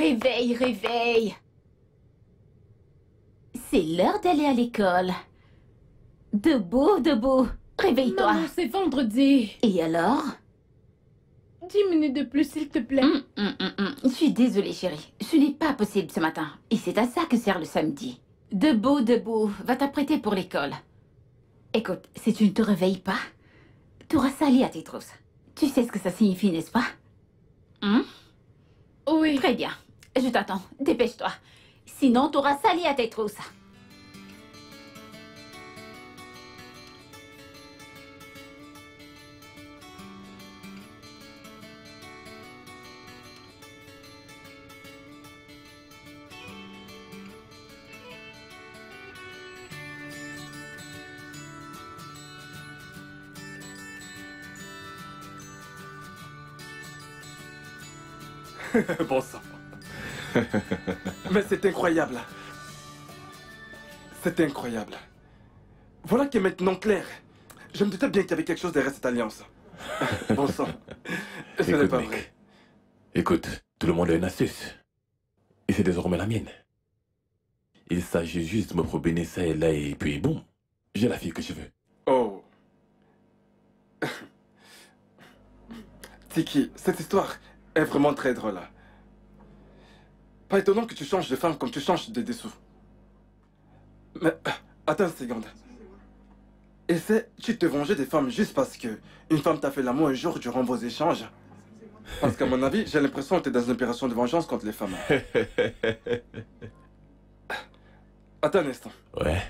Réveille, réveille. C'est l'heure d'aller à l'école. Debout, debout. Réveille-toi. Maman, c'est vendredi. Et alors? 10 minutes de plus, s'il te plaît. Je suis désolée, chérie. Ce n'est pas possible ce matin. Et c'est à ça que sert le samedi. Debout, debout. Va t'apprêter pour l'école. Écoute, si tu ne te réveilles pas, tu auras sali à tes trousses. Tu sais ce que ça signifie, n'est-ce pas? Oui. Très bien. Je t'attends. Dépêche-toi. Sinon, tu auras sali à tes trousses. Bon sang. Mais c'est incroyable. C'est incroyable. Voilà qui est maintenant clair. Je me doutais bien qu'il y avait quelque chose derrière cette alliance. Bon sang. Ce n'est Écoute, pas mec. vrai. Écoute, tout le monde a une astuce. Et c'est désormais la mienne. Il s'agit juste de me promener ça et là et puis boum, j'ai la fille que je veux. Oh. Tiki, cette histoire est vraiment très drôle. Pas étonnant que tu changes de femme comme tu changes de dessous. Mais attends une seconde. Essaie-tu de te venger des femmes juste parce que une femme t'a fait l'amour un jour durant vos échanges? Parce qu'à mon avis, j'ai l'impression que tu es dans une opération de vengeance contre les femmes. Attends un instant. Ouais,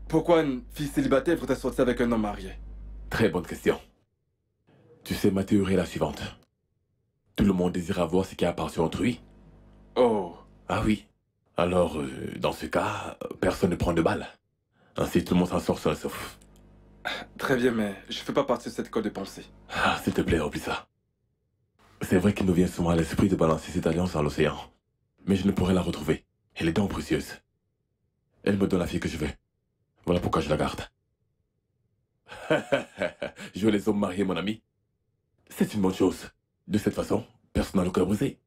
Pourquoi une fille célibataire voudrait sortir avec un homme marié? très bonne question. Tu sais, ma théorie est la suivante. Tout le monde désire avoir ce qui appartient à autrui. Oh. Ah oui. Alors, dans ce cas, personne ne prend de balles. Ainsi, tout le monde s'en sort seul sauf... Très bien, mais je fais pas partie de cette école de pensée. Ah, s'il te plaît, oublie ça. C'est vrai qu'il nous vient souvent à l'esprit de balancer cette alliance dans l'océan. Mais je ne pourrais la retrouver. Elle est donc précieuse. Elle me donne la fille que je veux. Voilà pourquoi je la garde. Je veux les hommes mariés, mon ami. C'est une bonne chose. De cette façon, personne n'a le cœur brisé.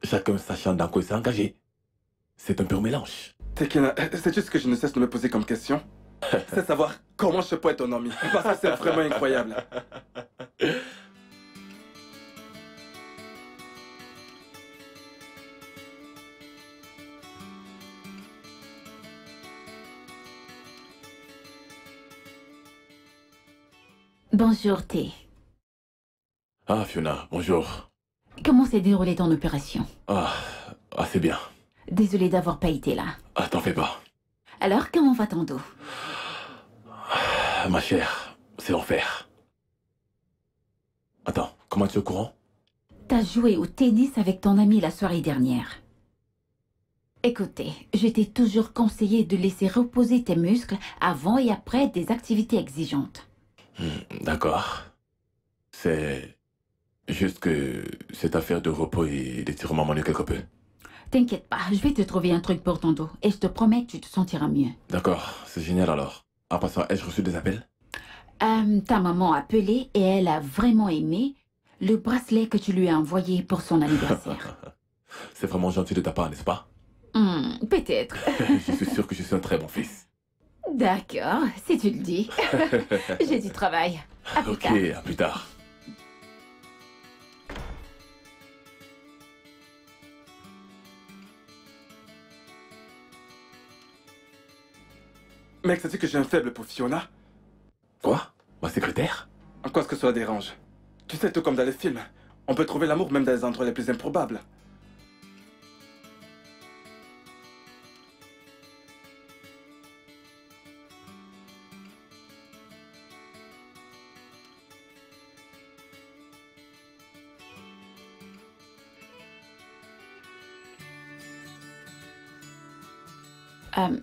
Chacun sachant dans quoi il s'est engagé. C'est un pur mélange. Tekena, c'est juste que je ne cesse de me poser comme question. C'est savoir comment je peux être ton ami. Parce que c'est vraiment incroyable. Bonjour, T. Ah, Fiona, bonjour. Comment s'est déroulée ton opération? Ah, c'est bien. Désolée d'avoir pas été là. Ah, t'en fais pas. Alors, comment va ton dos? Ah, ma chère, c'est l'enfer. Attends, comment tu es au courant? T'as joué au tennis avec ton ami la soirée dernière. Écoutez, je t'ai toujours conseillé de laisser reposer tes muscles avant et après des activités exigeantes. D'accord. C'est juste que cette affaire de repos et d'étirement m'ennuie quelque peu. T'inquiète pas, je vais te trouver un truc pour ton dos et je te promets que tu te sentiras mieux. D'accord, c'est génial alors. En passant, ai-je reçu des appels? Ta maman a appelé et elle a vraiment aimé le bracelet que tu lui as envoyé pour son anniversaire. C'est vraiment gentil de ta part, n'est-ce pas? Peut-être. Je suis sûr que je suis un très bon fils. D'accord, si tu le dis. J'ai du travail. À plus Ok, tard. à plus tard. Mec, sais-tu que j'ai un faible pour Fiona? Quoi? Ma secrétaire? En quoi est-ce que cela dérange? Tu sais, tout comme dans les films, on peut trouver l'amour même dans les endroits les plus improbables.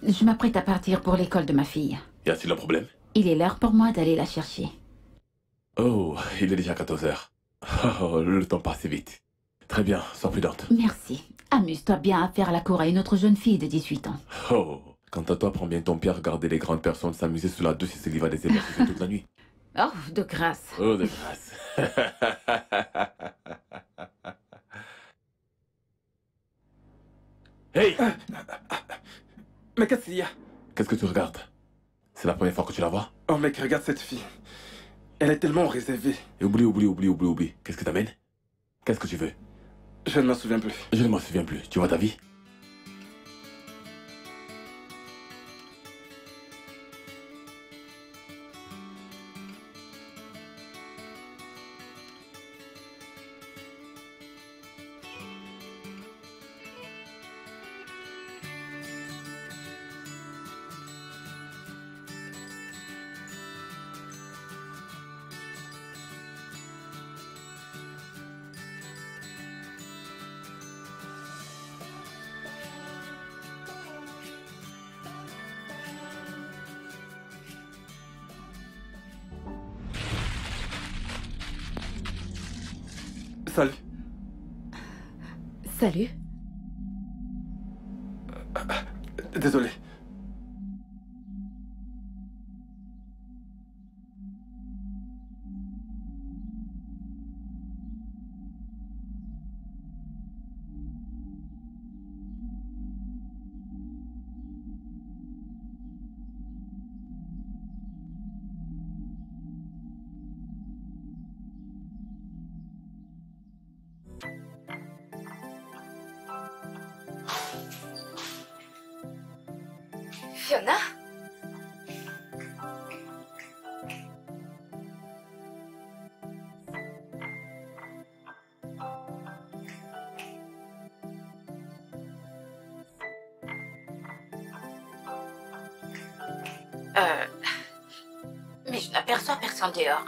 Je m'apprête à partir pour l'école de ma fille. Y a-t-il un problème? Il est l'heure pour moi d'aller la chercher. Oh, il est déjà 14 heures. Oh, le temps passe vite. Très bien, sois prudente. Merci. Amuse-toi bien à faire la cour à une autre jeune fille de 18 ans. Oh, quant à toi, prends bien ton pied à regarder les grandes personnes s'amuser sous la douce et se livrer des émotions toute la nuit. Oh, de grâce. Oh, de grâce. Mais qu'est-ce qu'il y a? Qu'est-ce que tu regardes? C'est la première fois que tu la vois? Oh mec, regarde cette fille. Elle est tellement réservée. Et oublie. Qu'est-ce que t'amènes? Qu'est-ce que tu veux? Je ne m'en souviens plus. Je ne m'en souviens plus. Tu vois ta vie? Salut. Salut. Désolé. Fiona? Mais je n'aperçois personne dehors.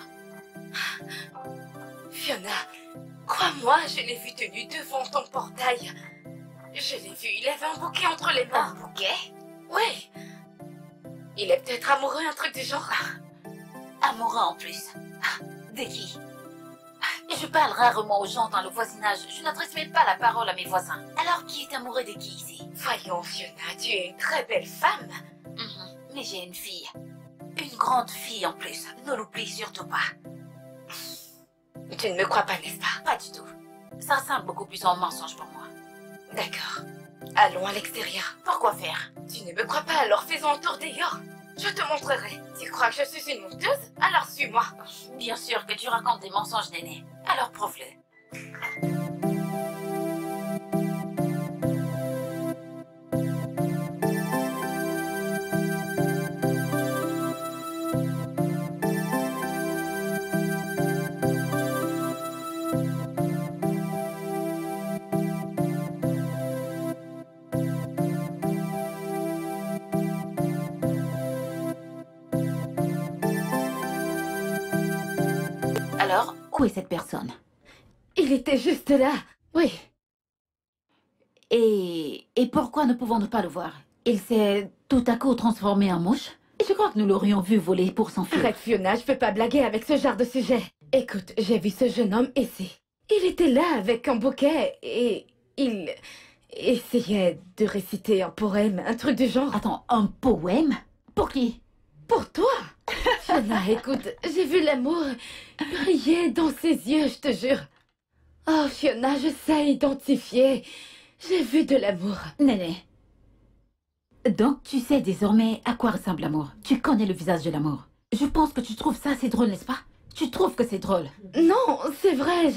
Fiona, crois-moi, je l'ai vu tenu devant ton portail. Je l'ai vu, il avait un bouquet entre les mains. Un bouquet? Oui. Il est peut-être amoureux, un truc du genre. Amoureux en plus. De qui? Je parle rarement aux gens dans le voisinage. Je n'adresse même pas la parole à mes voisins. Alors qui est amoureux de qui ici? Voyons, Fiona, tu es une très belle femme. Mais j'ai une fille. Une grande fille en plus. Ne l'oublie surtout pas. Tu ne me crois pas, n'est-ce pas? Pas du tout. Ça ressemble beaucoup plus à un mensonge pour moi. D'accord. Allons à l'extérieur. Pourquoi faire? Tu ne me crois pas, alors faisons un tour dehors. Je te montrerai. Tu crois que je suis une menteuse? Alors suis-moi. Bien sûr que tu racontes des mensonges, Néné. Alors prouve-le. Alors, où est cette personne? Il était juste là. Oui. Et pourquoi ne pouvons-nous pas le voir? Il s'est tout à coup transformé en mouche? Je crois que nous l'aurions vu voler pour s'enfuir. Arrête, Fiona, je peux pas blaguer avec ce genre de sujet. Écoute, j'ai vu ce jeune homme ici. Il était là avec un bouquet et il essayait de réciter un poème, un truc du genre. Attends, un poème? Pour qui? Pour toi. Fiona, écoute, j'ai vu l'amour briller dans ses yeux, je te jure. Oh, Fiona, je sais identifier. J'ai vu de l'amour. Néné. Donc, tu sais désormais à quoi ressemble l'amour. Tu connais le visage de l'amour. Je pense que tu trouves ça assez drôle, n'est-ce pas? Tu trouves que c'est drôle? Non, c'est vrai,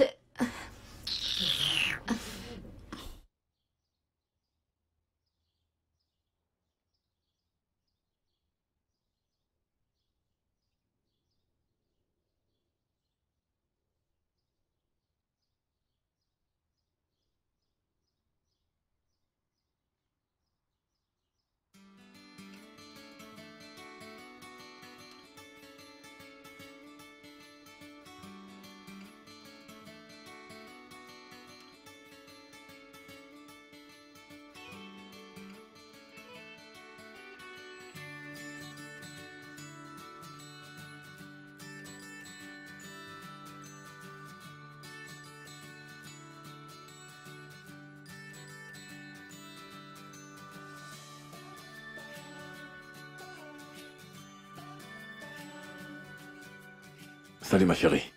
Salut ma chérie.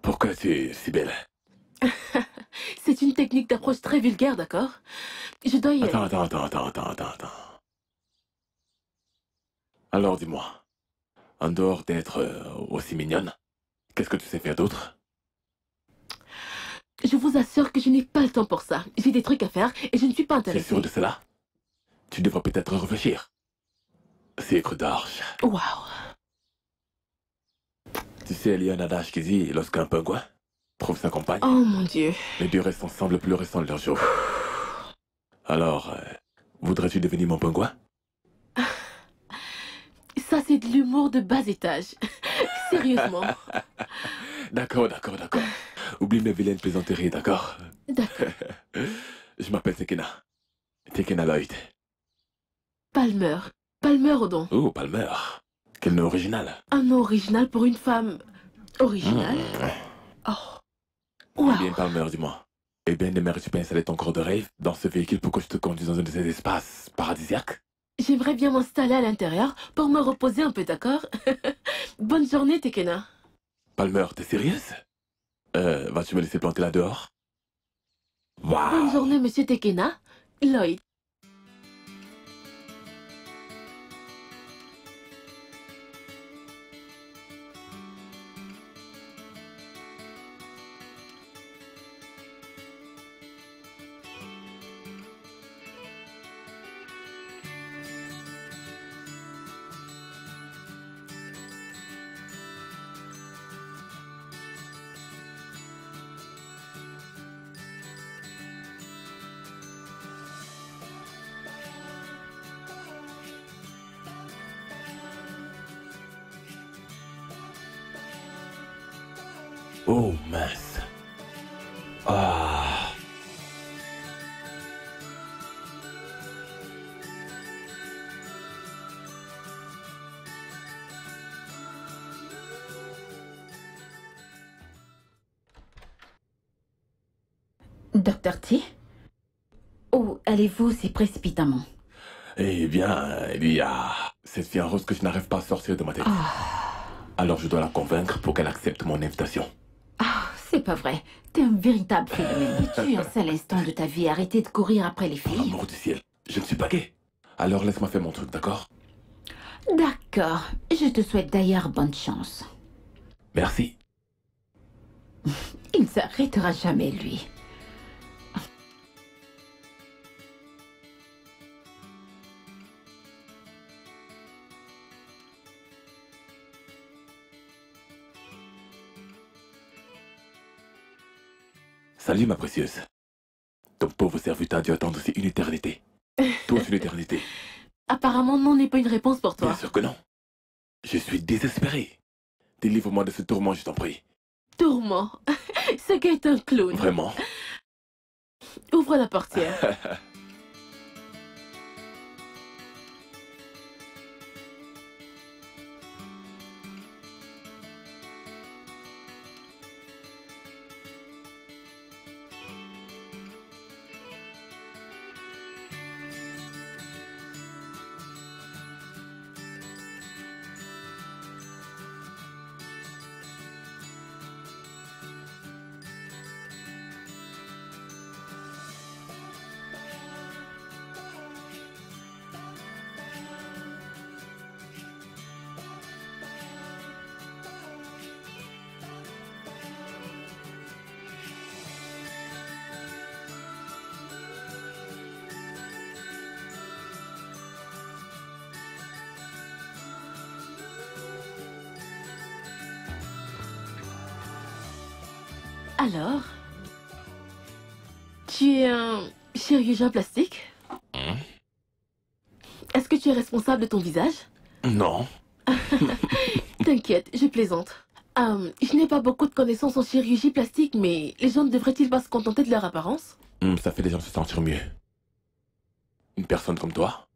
Pourquoi tu es si belle? C'est une technique d'approche très vulgaire, d'accord? Je dois y aller. Attends. Alors dis-moi, en dehors d'être aussi mignonne, qu'est-ce que tu sais faire d'autre? Je vous assure que je n'ai pas le temps pour ça. J'ai des trucs à faire et je ne suis pas Tu es intéressée. sûr de cela? Tu devrais peut-être réfléchir. Sacre d'arche. Waouh. Tu sais, il y a un adage qui dit, lorsqu'un pingouin trouve sa compagne, Oh mon Dieu. les deux restent ensemble le plus restant de leur jour. Alors, voudrais-tu devenir mon pingouin? Ça, c'est de l'humour de bas étage. Sérieusement. D'accord. Oublie mes vilaines plaisanteries, d'accord? D'accord. Je m'appelle Tekena. Tekena Lloyd. Palmer. Palmer Odon. Oh, Palmer. Quel nom original. Un nom original pour une femme originale. Oh. Eh bien, Waouh. Palmer, dis-moi. Eh bien, aimerais-tu pas installer ton corps de rêve dans ce véhicule pour que je te conduise dans un de ces espaces paradisiaques? J'aimerais bien m'installer à l'intérieur pour me reposer un peu, d'accord? Bonne journée, Tekena. Palmer, t'es sérieuse? Vas-tu me laisser planter là dehors? Bonne Waouh! journée, monsieur Tekena. Lloyd. Oh, mince. Ah. Docteur T? Où allez-vous si précipitamment? Eh bien, il y a cette fille en rose que je n'arrive pas à sortir de ma tête. Alors je dois la convaincre pour qu'elle accepte mon invitation. Ah, c'est pas vrai. T'es un véritable phénomène. Tu un seul instant de ta vie arrêter de courir après les Pour filles? l'amour du ciel, je ne suis pas gay. Alors laisse-moi faire mon truc, d'accord? D'accord. Je te souhaite d'ailleurs bonne chance. Merci. Il ne s'arrêtera jamais, lui. Salut ma précieuse. Ton pauvre serviteur a dû attendre aussi une éternité. Toute une éternité. Apparemment, non n'est pas une réponse pour Bien toi. sûr que non. Je suis désespéré. Délivre-moi de ce tourment, je t'en prie. Tourment. Ce gars est un clown. Vraiment. Ouvre la portière. Alors, tu es un chirurgien plastique? Est-ce que tu es responsable de ton visage? Non. T'inquiète, je plaisante. Je n'ai pas beaucoup de connaissances en chirurgie plastique, mais les gens ne devraient-ils pas se contenter de leur apparence? Ça fait les gens se sentir mieux. Une personne comme toi,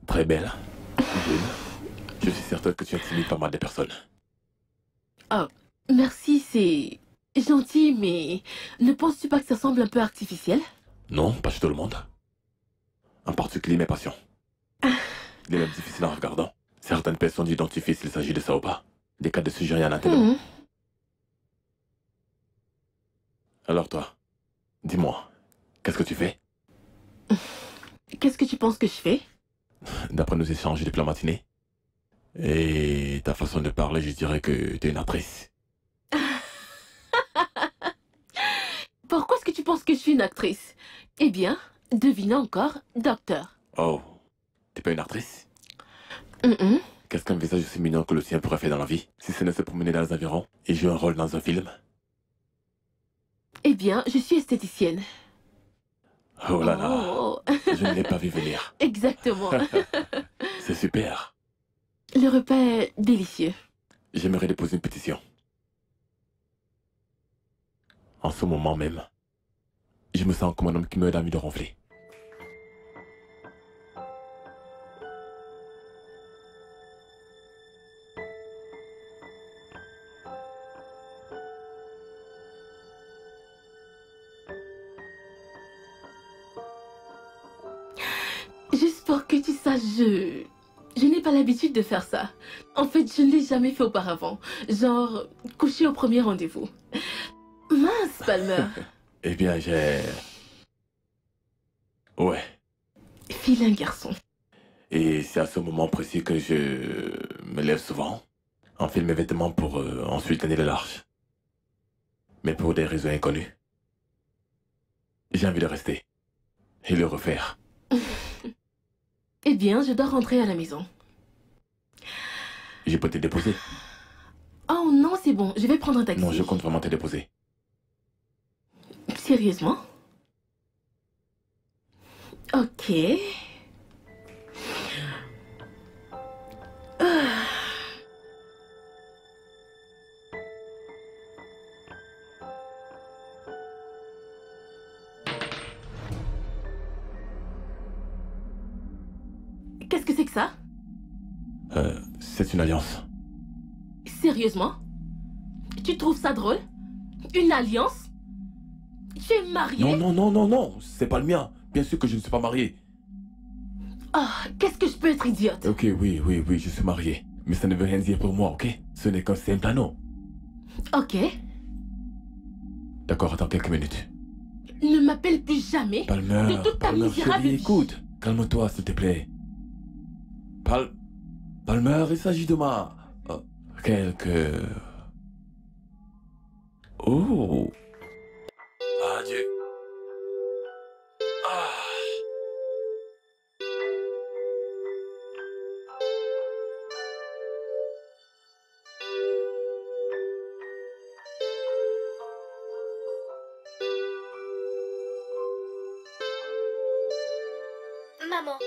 très belle, jeune, je suis certain que tu intimides pas mal de personnes. Oh, merci, c'est gentil, mais ne penses-tu pas que ça semble un peu artificiel? Non, pas chez tout le monde. En particulier mes patients. Il est même difficile en regardant. Certaines personnes identifient s'il s'agit de ça ou pas. Des cas de sujet, il y en a tellement. Mhm. Alors toi, Dis-moi, qu'est-ce que tu fais? Qu'est-ce que tu penses que je fais? D'après nos échanges depuis la matinée et ta façon de parler, je dirais que t'es une actrice. Pourquoi est-ce que tu penses que je suis une actrice? Eh bien, devine encore, docteur. Oh, t'es pas une actrice? Mm-mm. Qu'est-ce qu'un visage aussi mignon que le sien pourrait faire dans la vie, si ce n'est se promener dans les environs et jouer un rôle dans un film? Eh bien, je suis esthéticienne. Oh là là, Oh. je ne l'ai pas vu venir. Exactement. C'est super. Le repas est délicieux. J'aimerais déposer une pétition. En ce moment même, je me sens comme un homme qui meurt d'envie de ronfler. Juste pour que tu saches, je n'ai pas l'habitude de faire ça. En fait, je ne l'ai jamais fait auparavant. Genre, coucher au premier rendez-vous. Mince, Palmer. Eh bien, j'ai... Ouais. Vilain garçon. Et c'est à ce moment précis que je me lève souvent, enfile mes vêtements pour ensuite gagner le large. Mais pour des raisons inconnues. J'ai envie de rester. Et le refaire. Eh bien, je dois rentrer à la maison. Je peux te déposer? Oh non, c'est bon, je vais prendre un taxi. Non, je compte vraiment te déposer. Sérieusement? Ok. Qu'est-ce que c'est que ça? C'est une alliance. Sérieusement? Tu trouves ça drôle? Une alliance? Tu es marié? Non, non, non, non, non, c'est pas le mien. Bien sûr que je ne suis pas marié. Ah, qu'est-ce que je peux être idiote? Ok, oui, oui, oui, je suis marié. Mais ça ne veut rien dire pour moi, ok? Ce n'est qu'un simple anneau. Ok. D'accord, attends quelques minutes. Ne m'appelle plus jamais Palmer, de toute ta Palmer, misérable chérie, vie. écoute. Calme-toi, s'il te plaît. Palmer, il s'agit de ma... quelques... Oh. Adieu. Ah. Maman,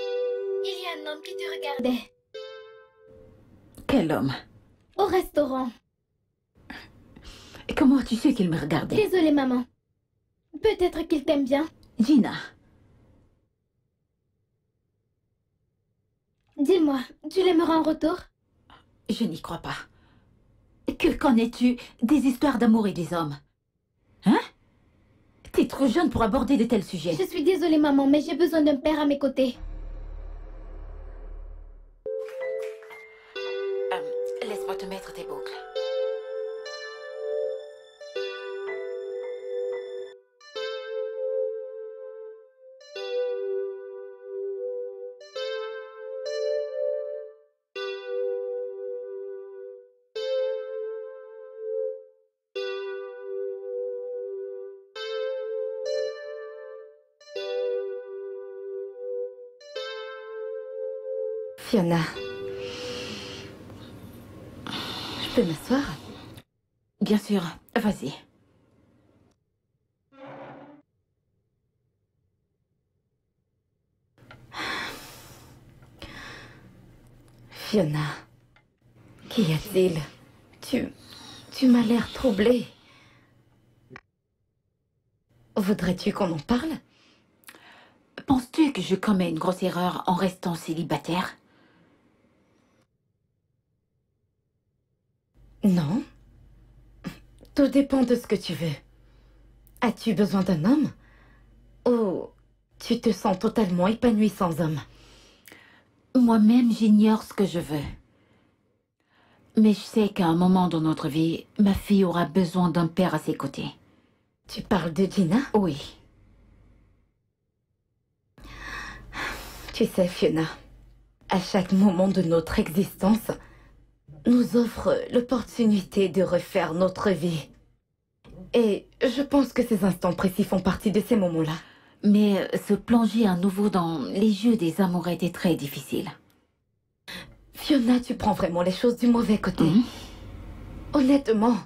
il y a un homme qui te regardait Quel homme? au restaurant. Comment tu sais qu'il me regardait? Désolée, maman. Peut-être qu'il t'aime bien. Gina, Dis-moi, tu l'aimeras en retour? je n'y crois pas. Que connais-tu des histoires d'amour et des hommes? Hein? T'es trop jeune pour aborder de tels sujets. Je suis désolée, maman, mais j'ai besoin d'un père à mes côtés. Laisse-moi te mettre tes boucles. Fiona. Je peux m'asseoir? Bien sûr, vas-y. Fiona. Qu'y a-t-il? Tu m'as l'air troublée. Voudrais-tu qu'on en parle? Penses-tu que je commets une grosse erreur en restant célibataire? Non. Tout dépend de ce que tu veux. As-tu besoin d'un homme? Ou tu te sens totalement épanouie sans homme? Moi-même, j'ignore ce que je veux. Mais je sais qu'à un moment dans notre vie, ma fille aura besoin d'un père à ses côtés. Tu parles de Gina? Oui. Tu sais, Fiona, à chaque moment de notre existence, nous offre l'opportunité de refaire notre vie. Et je pense que ces instants précis font partie de ces moments-là. Mais se plonger à nouveau dans les jeux des amours était très difficile. Fiona, tu prends vraiment les choses du mauvais côté. Honnêtement,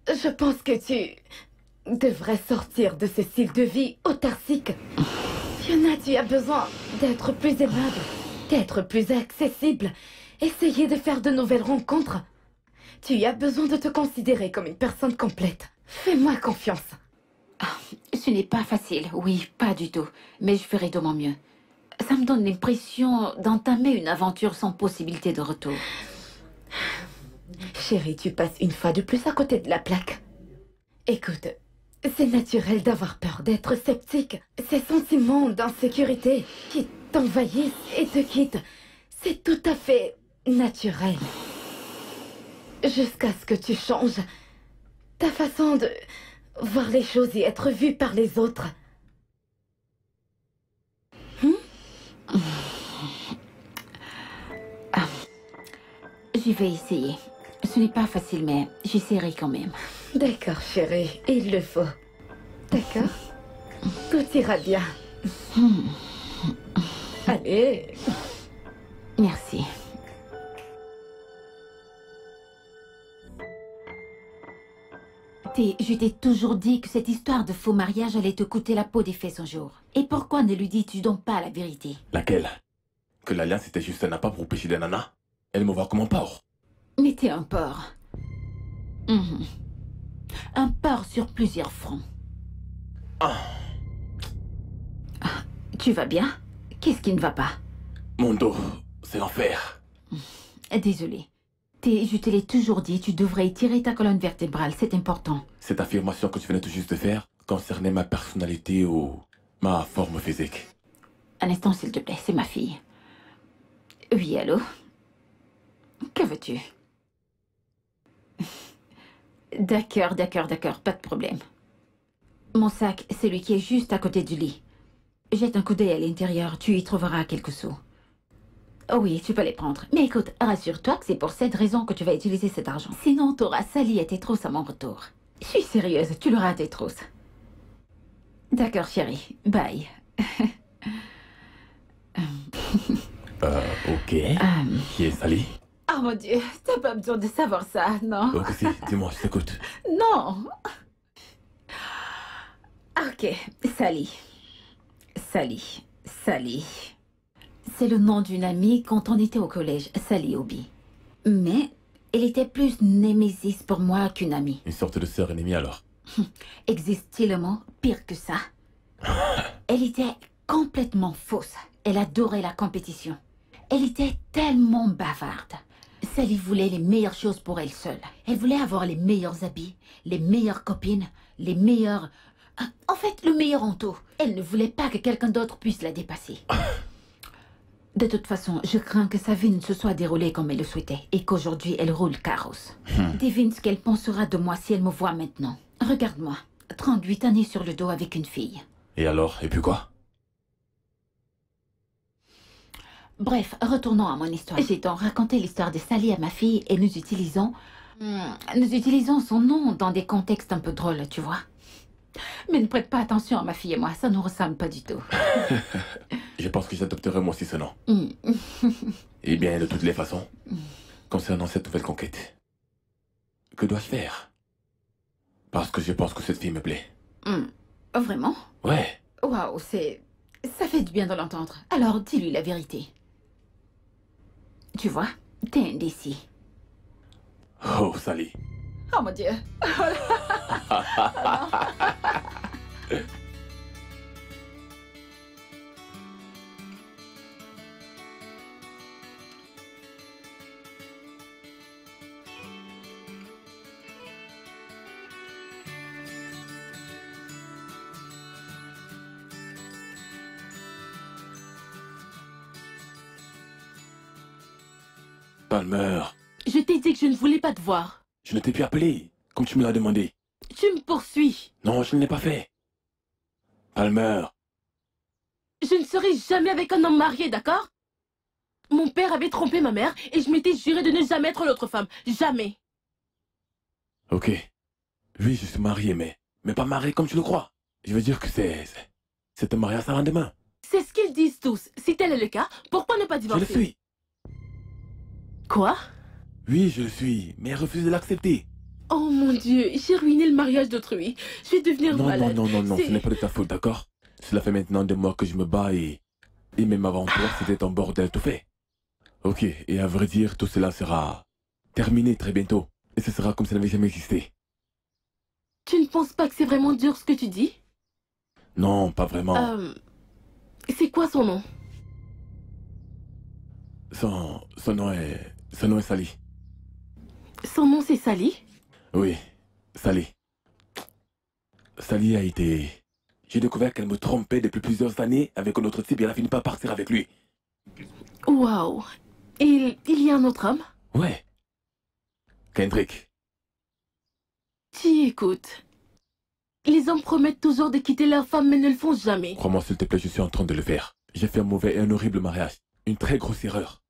je pense que tu devrais sortir de ce style de vie autarcique. Fiona, tu as besoin d'être plus aimable, d'être plus accessible, essayer de faire de nouvelles rencontres. Tu as besoin de te considérer comme une personne complète. Fais-moi confiance. Ce n'est pas facile, oui, pas du tout. Mais je ferai de mon mieux. Ça me donne l'impression d'entamer une aventure sans possibilité de retour. Chérie, tu passes une fois de plus à côté de la plaque. Écoute, c'est naturel d'avoir peur, d'être sceptique. Ces sentiments d'insécurité qui t'envahissent et te quittent, c'est tout à fait naturel. Jusqu'à ce que tu changes ta façon de voir les choses et être vue par les autres. Je vais essayer. Ce n'est pas facile, mais j'essaierai quand même. D'accord, chérie, il le faut. D'accord? Tout ira bien. Allez. Merci. Je t'ai toujours dit que cette histoire de faux mariage allait te coûter la peau des fesses un jour. Et pourquoi ne lui dis-tu donc pas la vérité? Laquelle? Que l'alliance était juste un appât pour pêcher des nanas? Elle me voit comme un porc. Mais t'es un porc. Un porc sur plusieurs fronts. Tu vas bien? Qu'est-ce qui ne va pas? Mon dos, c'est l'enfer. Désolée. Je te l'ai toujours dit, tu devrais étirer ta colonne vertébrale, c'est important. Cette affirmation que tu venais tout juste de faire concernait ma personnalité ou ma forme physique? Un instant, s'il te plaît, c'est ma fille. Oui, allô? Que veux-tu? D'accord, pas de problème. Mon sac, c'est celui qui est juste à côté du lit. Jette un coup d'œil à l'intérieur, tu y trouveras quelques sous. Oh oui, tu peux les prendre. Mais écoute, rassure-toi que c'est pour cette raison que tu vas utiliser cet argent. Sinon, t'auras sali et tes trousses à mon retour. Je suis sérieuse, tu l'auras à tes trousses. D'accord, chérie. Bye. Ok. Qui est Sally? Oh mon Dieu, t'as pas besoin de savoir ça, non? Ok, si, dis-moi, je t'écoute. Non. Ok, Sally. Sally. C'est le nom d'une amie quand on était au collège, Sally Obi. Mais elle était plus némésis pour moi qu'une amie. Une sorte de sœur ennemie alors? Existe-t-il un mot pire que ça? Elle était complètement fausse. Elle adorait la compétition. Elle était tellement bavarde. Sally voulait les meilleures choses pour elle seule. Elle voulait avoir les meilleurs habits, les meilleures copines, les meilleurs... En fait, le meilleur en tout. Elle ne voulait pas que quelqu'un d'autre puisse la dépasser. De toute façon, je crains que sa vie ne se soit déroulée comme elle le souhaitait et qu'aujourd'hui, elle roule carrosse. Devine ce qu'elle pensera de moi si elle me voit maintenant. Regarde-moi, 38 années sur le dos avec une fille. Et alors? Et puis quoi? Bref, retournons à mon histoire. J'ai donc raconté l'histoire de Sally à ma fille et nous utilisons son nom dans des contextes un peu drôles, tu vois. Mais ne prête pas attention à ma fille et moi, ça ne nous ressemble pas du tout. Je pense que j'adopterai moi aussi ce nom. Eh bien, de toutes les façons, concernant cette nouvelle conquête, que dois-je faire? Parce que je pense que cette fille me plaît. Vraiment? Ouais. Waouh, ça fait du bien de l'entendre. Alors, dis-lui la vérité. Tu vois, t'es indécis. Oh, Sally. Oh mon Dieu. Palmer, Je t'ai dit que je ne voulais pas te voir. je ne t'ai plus appelé, comme tu me l'as demandé. Tu me poursuis. Non, je ne l'ai pas fait. Palmer, Je ne serai jamais avec un homme marié, d'accord? Mon père avait trompé ma mère et je m'étais juré de ne jamais être l'autre femme. Jamais. Ok. Oui, je suis marié, mais pas marié comme tu le crois. Je veux dire que c'est un mariage à lendemain. C'est ce qu'ils disent tous. Si tel est le cas, pourquoi ne pas Je divorcer? le suis. Quoi? Oui, je le suis, mais elle refuse de l'accepter. Oh mon Dieu, j'ai ruiné le mariage d'autrui. Je vais devenir Non, malade. non, C'est- ce n'est pas de ta faute, d'accord? Cela fait maintenant des mois que je me bats et même avant toi, c'était un bordel tout fait. Ok, et à vrai dire, tout cela sera terminé très bientôt. Et ce sera comme ça n'avait jamais existé. Tu ne penses pas que c'est vraiment dur ce que tu dis? Non, pas vraiment. C'est quoi son nom? Son nom est Sally. Son nom c'est Sally? Oui, Sally. Sally a été... J'ai découvert qu'elle me trompait depuis plusieurs années avec un autre type et elle a fini par partir avec lui. Waouh. Il y a un autre homme? Ouais. Kendrick. Tu écoutes. Les hommes promettent toujours de quitter leur femme mais ne le font jamais. Crois-moi s'il te plaît, je suis en train de le faire. J'ai fait un mauvais et un horrible mariage. Une très grosse erreur.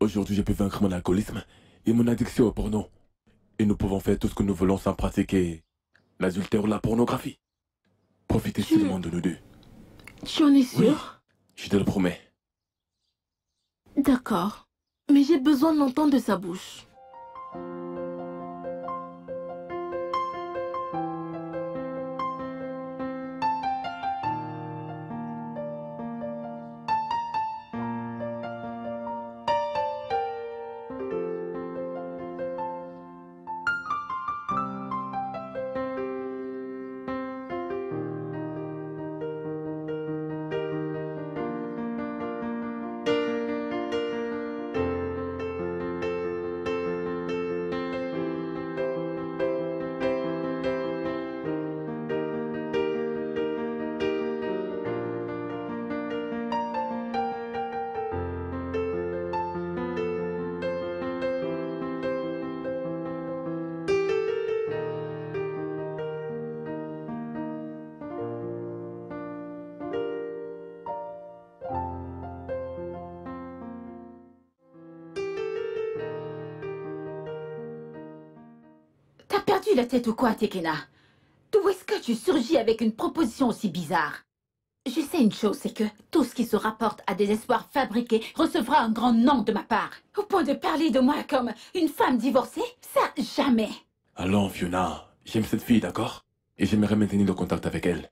Aujourd'hui, j'ai pu vaincre mon alcoolisme et mon addiction au porno. Et nous pouvons faire tout ce que nous voulons sans pratiquer l'adultère ou la pornographie. Profitez seulement de nous deux. Tu en es sûr? Je te le promets. D'accord. Mais j'ai besoin de l'entendre de sa bouche. T'as perdu la tête ou quoi, Tekena? D'où est-ce que tu surgis avec une proposition aussi bizarre? Je sais une chose, c'est que tout ce qui se rapporte à des espoirs fabriqués recevra un grand nom de ma part. Au point de parler de moi comme une femme divorcée? Ça, jamais. Allons, Fiona. J'aime cette fille, d'accord? Et j'aimerais maintenir le contact avec elle.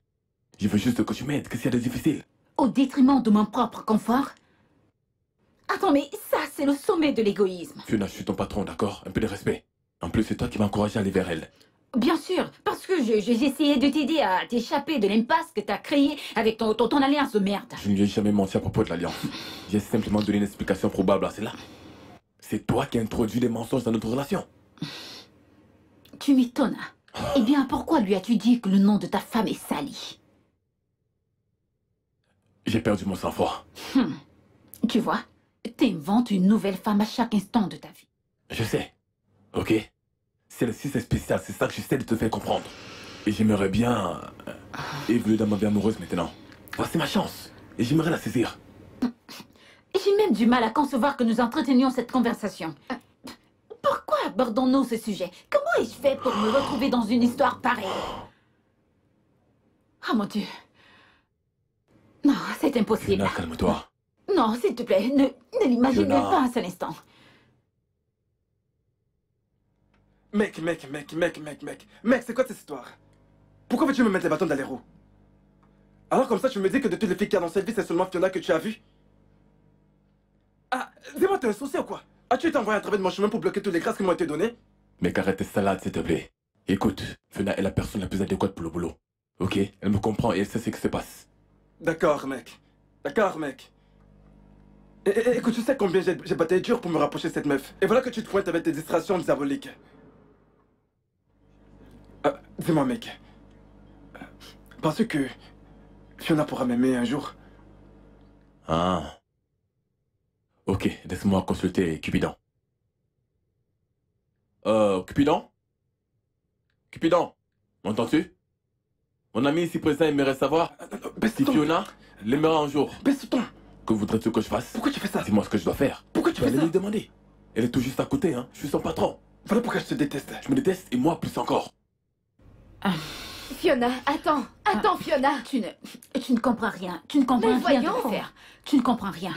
Je veux juste que tu m'aides. Qu'est-ce qu'il y a de difficile? Au détriment de mon propre confort? Attends, mais ça, c'est le sommet de l'égoïsme. Fiona, je suis ton patron, d'accord? Un peu de respect. En plus, c'est toi qui m'as encouragé à aller vers elle. Bien sûr, parce que j'ai essayé de t'aider à t'échapper de l'impasse que t'as créée avec ton alliance de merde. Je ne lui ai jamais menti à propos de l'alliance. J'ai simplement donné une explication probable à cela. C'est toi qui as introduit des mensonges dans notre relation. Tu m'étonnes. Eh bien, pourquoi lui as-tu dit que le nom de ta femme est Sally? J'ai perdu mon sang-froid. Tu vois, t'inventes une nouvelle femme à chaque instant de ta vie. Je sais. Ok? Celle-ci, c'est spécial. C'est ça que j'essaie de te faire comprendre. Et j'aimerais bien évoluer dans ma vie amoureuse maintenant. Voici ma chance. Et j'aimerais la saisir. J'ai même du mal à concevoir que nous entretenions cette conversation. Pourquoi abordons-nous ce sujet? Comment ai-je fait pour me retrouver dans une histoire pareille? Oh mon Dieu. Non, c'est impossible. Fiona, calme-toi. Non, s'il te plaît, ne l'imagine Fiona. même pas un seul instant. Mec, c'est quoi cette histoire? Pourquoi veux-tu me mettre les bâtons dans les roues? Alors comme ça, tu me dis que de toutes les filles qu'il y a dans cette vie, c'est seulement Fiona que tu as vue? Ah, dis-moi, t'es un souci ou quoi? As-tu été envoyé à travers de mon chemin pour bloquer toutes les grâces qui m'ont été données? Mec, arrête tes salades, s'il te plaît. Écoute, Fiona est la personne la plus adéquate pour le boulot. Ok? Elle me comprend et elle sait ce qui se passe. D'accord, mec. Écoute, tu sais combien j'ai bataillé dur pour me rapprocher de cette meuf. Et voilà que tu te pointes avec tes distractions diaboliques. Dis-moi, mec. Penses-tu que Fiona pourra m'aimer un jour? Ah. Ok, laisse-moi consulter Cupidon. Cupidon? Cupidon, m'entends-tu? Mon ami ici présent aimerait savoir si Baisse-toi. Fiona l'aimera un jour. Baisse ce ton. Que voudrais-tu que je fasse? Pourquoi tu fais ça? Dis-moi ce que je dois faire. Pourquoi tu Tu vas fais aller ça? lui demander. Elle est tout juste à côté, hein. Je suis son patron. Voilà pourquoi je te déteste. Je me déteste et moi plus encore. Fiona, attends. Attends, Fiona. Tu ne comprends rien. Tu ne comprends Mais rien de voyons. l'affaire. Tu ne comprends rien.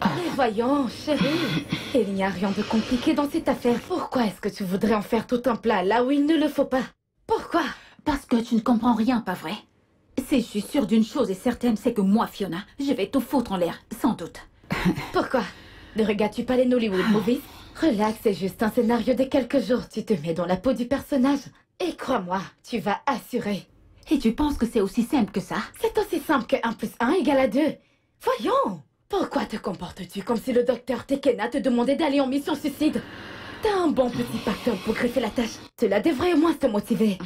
Mais voyons, chérie. Il n'y a rien de compliqué dans cette affaire. Pourquoi est-ce que tu voudrais en faire tout un plat là où il ne le faut pas? Pourquoi? Parce que tu ne comprends rien, pas vrai? Si je suis sûre d'une chose est certaine, c'est que moi, Fiona, je vais tout foutre en l'air, sans doute. Pourquoi? Ne regardes-tu pas les Nollywood movies? Relax, c'est juste un scénario de quelques jours. Tu te mets dans la peau du personnage. Et crois-moi, tu vas assurer. Et tu penses que c'est aussi simple que ça? C'est aussi simple que 1 plus 1 égale 2. Voyons. Pourquoi te comportes-tu comme si le docteur Tekena te demandait d'aller en mission suicide? T'as un bon petit pactole pour greffer la tâche. Cela devrait au moins te motiver.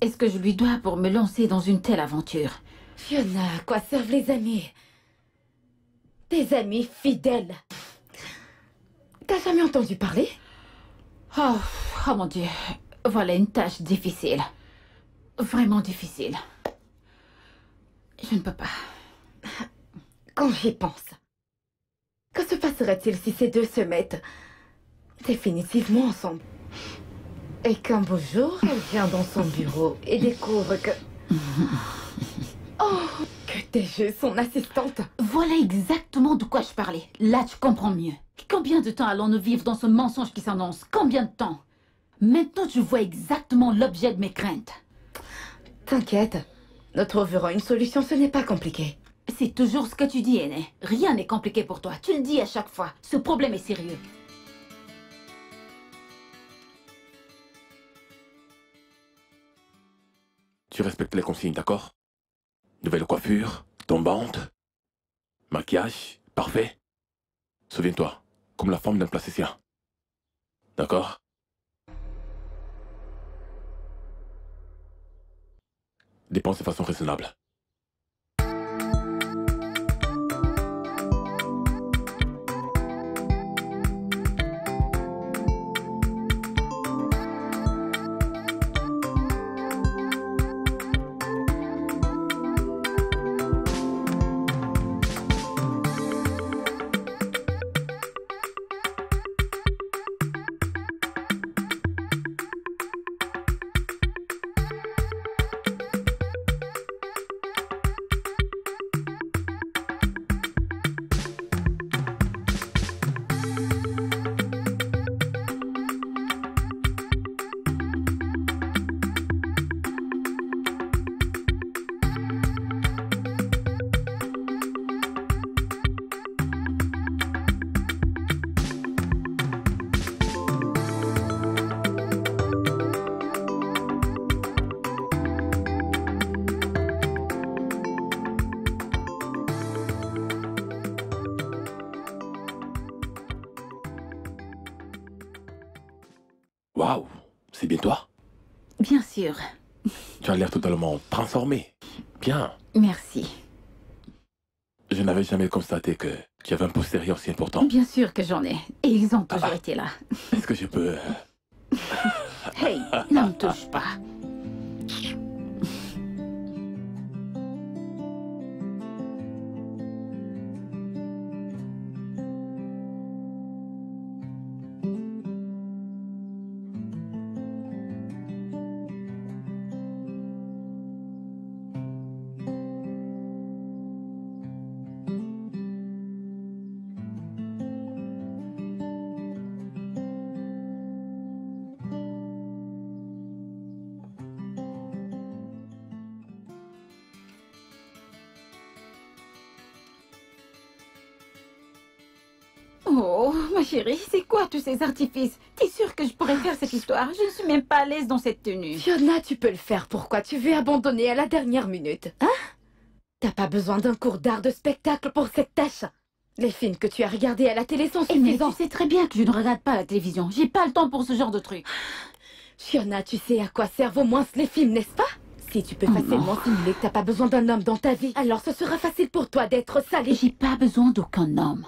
Est-ce que je lui dois pour me lancer dans une telle aventure? Fiona, à quoi servent les amis? Des amis fidèles. T'as jamais entendu parler? Oh, oh mon Dieu. Voilà une tâche difficile. Vraiment difficile. Je ne peux pas. Quand j'y pense. Que se passerait-il si ces deux se mettent définitivement ensemble? Et qu'un beau jour, elle vient dans son bureau et découvre que... Oh, que t'es juste son assistante. Voilà exactement de quoi je parlais. Là, tu comprends mieux. Combien de temps allons-nous vivre dans ce mensonge qui s'annonce? Combien de temps? Maintenant, tu vois exactement l'objet de mes craintes. T'inquiète, nous trouverons une solution, ce n'est pas compliqué. C'est toujours ce que tu dis, Aîné. Rien n'est compliqué pour toi. Tu le dis à chaque fois. Ce problème est sérieux. Tu respectes les consignes, d'accord? Nouvelle coiffure, tombante, maquillage, parfait. Souviens-toi, comme la forme d'un plasticien. D'accord? Dépense de façon raisonnable. Waouh, c'est bien toi? Bien sûr. Tu as l'air totalement transformé. Bien. Merci. Je n'avais jamais constaté que tu avais un postérieur aussi important. Bien sûr que j'en ai. Et ils ont toujours été là. Est-ce que je peux... Hey, ne me touche pas. Oh, ma chérie, c'est quoi tous ces artifices? T'es sûre que je pourrais faire cette histoire? Je ne suis même pas à l'aise dans cette tenue. Fiona, tu peux le faire. Pourquoi tu veux abandonner à la dernière minute? Hein? T'as pas besoin d'un cours d'art de spectacle pour cette tâche. Les films que tu as regardés à la télé sont Eh, mais suffisants. tu sais très bien que je ne regarde pas la télévision. J'ai pas le temps pour ce genre de truc. Fiona, tu sais à quoi servent au moins les films, n'est-ce pas? Si tu peux Oh facilement non. simuler que t'as pas besoin d'un homme dans ta vie, alors ce sera facile pour toi d'être salé. J'ai pas besoin d'aucun homme.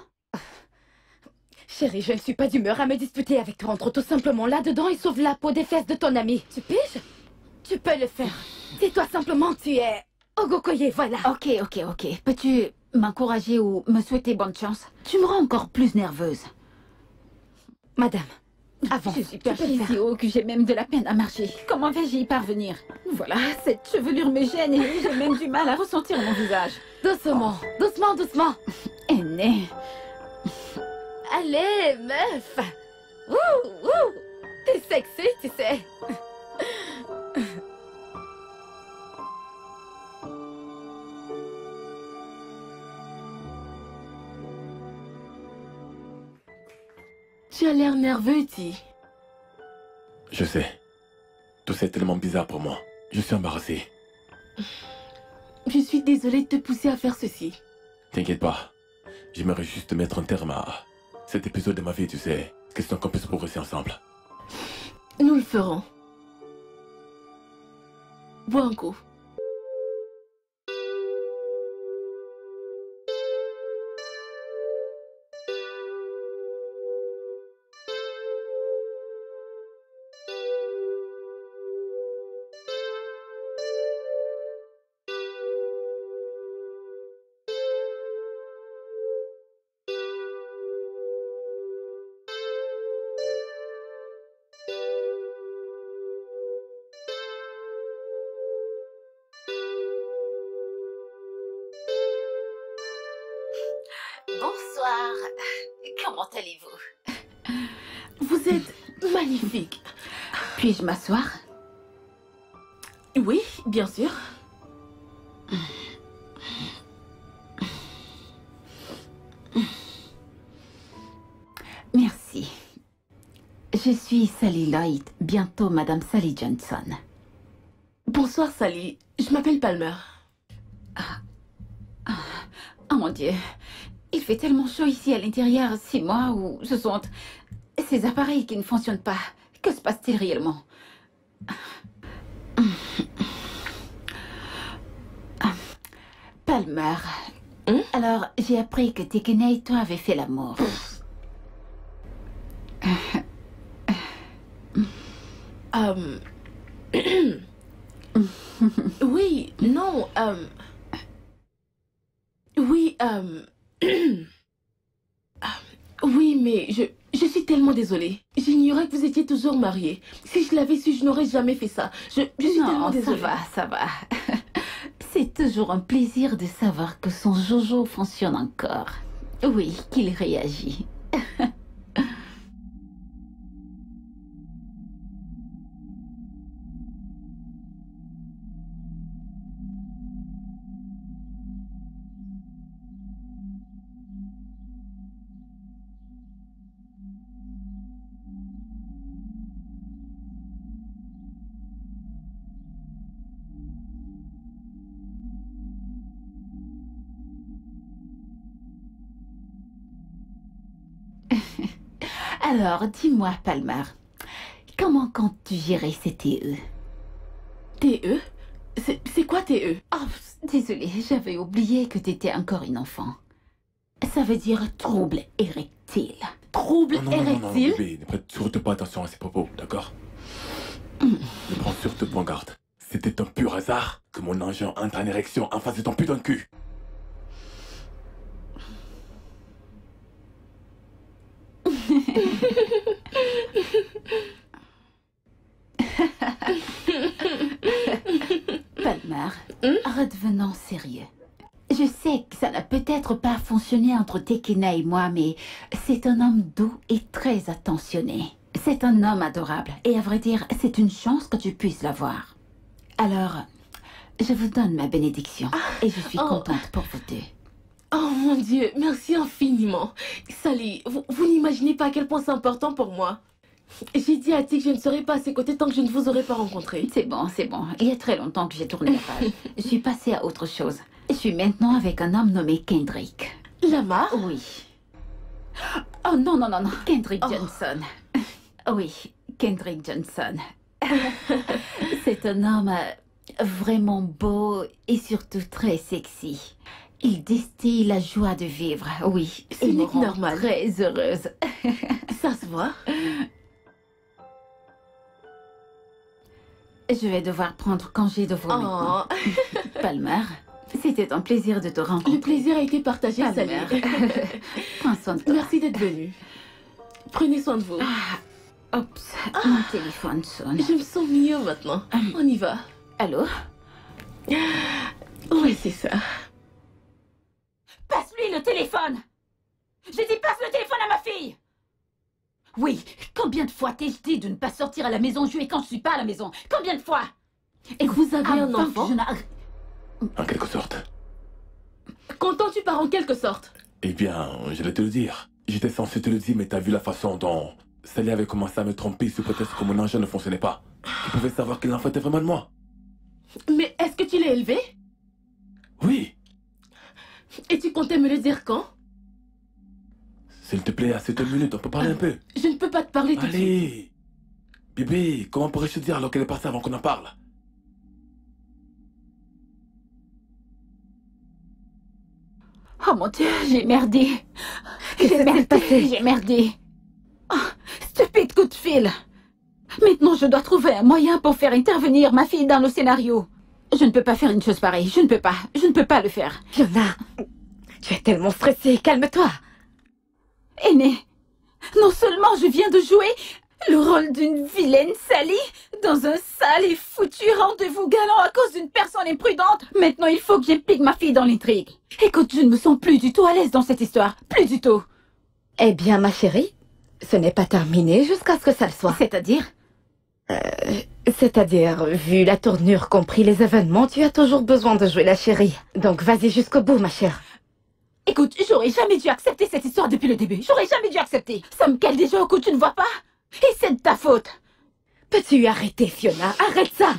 Chérie, je ne suis pas d'humeur à me disputer avec toi. Rentre tout simplement là-dedans et sauve la peau des fesses de ton ami. Tu piges? Tu peux le faire. Dis-toi simplement que tu es Ogokoye, voilà. Ok. Peux-tu m'encourager ou me souhaiter bonne chance? Tu me rends encore plus nerveuse. Madame, avant. Je suis perchée si haut que j'ai même de la peine à marcher. Comment vais-je y parvenir? Voilà, cette chevelure me gêne et j'ai même du mal à ressentir mon visage. Doucement, doucement. Aînée. Allez, meuf. Ouh. T'es sexy, tu sais. Tu as l'air nerveux, Ti. Je sais. Tout ça est tellement bizarre pour moi. Je suis embarrassé. Je suis désolée de te pousser à faire ceci. T'inquiète pas. J'aimerais juste mettre un terme à cet épisode de ma vie, tu sais. Question qu'on puisse progresser ensemble. Nous le ferons. Bois un coup. Bonsoir. Comment allez-vous? Vous êtes magnifique. Puis-je m'asseoir? Oui, bien sûr. Merci. Je suis Sally Lloyd, bientôt Madame Sally Johnson. Bonsoir, Sally. Je m'appelle Palmer. Oh mon Dieu, il fait tellement chaud ici à l'intérieur, 6 mois où ce sont ces appareils qui ne fonctionnent pas. Que se passe-t-il réellement? Palmer, alors j'ai appris que Tekene et toi avez fait l'amour. Oui, non, oui, oui, mais je suis tellement désolée. J'ignorais que vous étiez toujours mariés. Si je l'avais su, je n'aurais jamais fait ça. Je suis tellement Non, désolée. ça va. C'est toujours un plaisir de savoir que son Jojo fonctionne encore. Oui, qu'il réagit. Alors, dis-moi, Palmer, comment comptes-tu gérer ces TE? TE? C'est quoi TE? Oh, désolée, j'avais oublié que t'étais encore une enfant. Ça veut dire trouble érectile. Trouble Non, érectile? bébé, ne prête surtout pas attention à ces propos, d'accord? Ne prends surtout pas garde. C'était un pur hasard que mon engin entre en érection en face de ton putain de cul. Palmer, redevenons sérieux. Je sais que ça n'a peut-être pas fonctionné entre Tekena et moi, mais c'est un homme doux et très attentionné. C'est un homme adorable, et à vrai dire, c'est une chance que tu puisses l'avoir. Alors, je vous donne ma bénédiction, et je suis contente pour vous deux. Oh mon Dieu, merci infiniment. Sally, vous n'imaginez pas à quel point c'est important pour moi. J'ai dit à Ti que je ne serais pas à ses côtés tant que je ne vous aurais pas rencontré. C'est bon. Il y a très longtemps que j'ai tourné la page. Je suis passée à autre chose. Je suis maintenant avec un homme nommé Kendrick. Lamar? Oui. Oh non. Kendrick Johnson. Oui, Kendrick Johnson. C'est un homme vraiment beau et surtout très sexy. Il distille la joie de vivre, oui. Ce Il me n'est rend normal. très heureuse. Ça se voit. Je vais devoir prendre congé de vous maintenant. Oh, Palmer, c'était un plaisir de te rencontrer. le plaisir a été partagé, Palmer. Sally. Prends soin de toi. Merci d'être venu. Prenez soin de vous. Oups, mon téléphone sonne. Je me sens mieux maintenant. On y va. Allô? Oui, c'est ça. Passe-lui le téléphone! Je dis passe le téléphone à ma fille! Oui, combien de fois t'ai-je dit de ne pas sortir à la maison jouer quand je suis pas à la maison? Combien de fois? Et vous avez un Avant enfant? que je n'arrive- En quelque sorte. Qu'entends-tu par en quelque sorte? Eh bien, je vais te le dire. J'étais censé te le dire, mais t'as vu la façon dont Sally avait commencé à me tromper sous prétexte que mon engin ne fonctionnait pas. Tu pouvais savoir que l'enfant était vraiment de moi. Mais est-ce que tu l'as élevé? Oui. Et tu comptais me le dire quand? S'il te plaît, à 7 minutes, on peut parler un peu. Je ne peux pas te parler tout de suite. Allez. Bébé, comment pourrais-je te dire alors qu'elle est partie avant qu'on en parle? Oh mon Dieu, j'ai merdé. J'ai merdé. Oh, stupide coup de fil. Maintenant, je dois trouver un moyen pour faire intervenir ma fille dans le scénario. Je ne peux pas faire une chose pareille. Je ne peux pas. Je ne peux pas le faire. Fiona, tu es tellement stressée. Calme-toi. Aîné, non seulement je viens de jouer le rôle d'une vilaine Sally dans un sale et foutu rendez-vous galant à cause d'une personne imprudente, maintenant il faut que j'implique ma fille dans l'intrigue. Écoute, je ne me sens plus du tout à l'aise dans cette histoire. Plus du tout. Eh bien, ma chérie, ce n'est pas terminé jusqu'à ce que ça le soit. C'est-à-dire? C'est-à-dire, vu la tournure qu'ont pris les événements, tu as toujours besoin de jouer la chérie. Donc vas-y jusqu'au bout, ma chère. Écoute, j'aurais jamais dû accepter cette histoire depuis le début. J'aurais jamais dû accepter. Ça me cale déjà au cou, tu ne vois pas? Et c'est de ta faute. Peux-tu arrêter, Fiona? Arrête ça!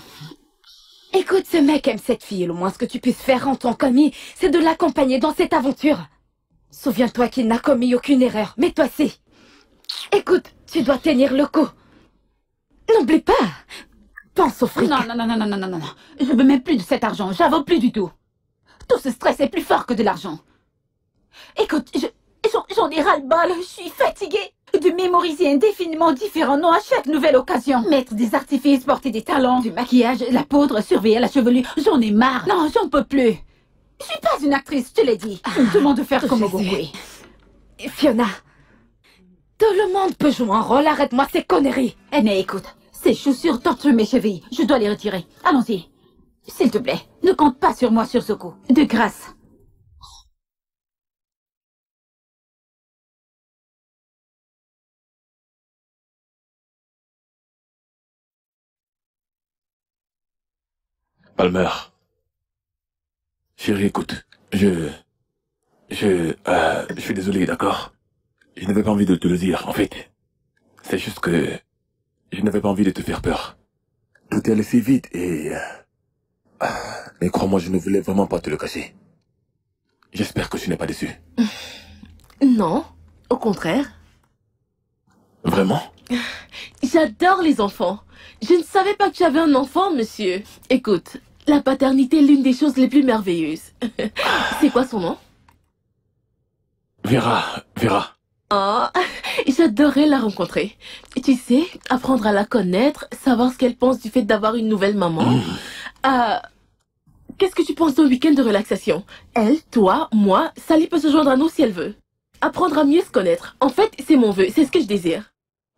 Écoute, ce mec aime cette fille. Le moins ce que tu puisses faire en tant qu'ami, c'est de l'accompagner dans cette aventure. Souviens-toi qu'il n'a commis aucune erreur, mais toi si. Écoute, tu dois tenir le coup. N'oublie pas. Pense au fric. Non. Je veux même plus de cet argent. J'en veux plus du tout. Tout ce stress est plus fort que de l'argent. Écoute, j'en ai ras-le-bol. Je suis fatiguée de mémoriser indéfiniment différents noms à chaque nouvelle occasion. Mettre des artifices, porter des talons, du maquillage, la poudre, surveiller la chevelure. J'en ai marre. Non, j'en peux plus. Je suis pas une actrice, je te l'ai dit. Je me demande de faire comme Jésus. Ogugui. Fiona, tout le monde peut jouer un rôle. Arrête-moi ces conneries. Aîné, écoute. Ces chaussures torturent mes chevilles. Je dois les retirer. Allons-y. S'il te plaît, ne compte pas sur moi sur ce coup. De grâce. Palmer. Chérie, écoute. Je suis désolé, d'accord? Je n'avais pas envie de te le dire, en fait. C'est juste que je n'avais pas envie de te faire peur. Tout est allé si vite et... mais crois-moi, je ne voulais vraiment pas te le cacher. J'espère que tu n'es pas déçu. Non, au contraire. Vraiment? J'adore les enfants. Je ne savais pas que tu avais un enfant, monsieur. Écoute, la paternité est l'une des choses les plus merveilleuses. C'est quoi son nom? Vera. Oh, j'adorerais la rencontrer. Tu sais, apprendre à la connaître, savoir ce qu'elle pense du fait d'avoir une nouvelle maman. Qu'est-ce que tu penses d'un week-end de relaxation? Elle, toi, moi, Sally peut se joindre à nous si elle veut. Apprendre à mieux se connaître. En fait, c'est mon vœu, c'est ce que je désire.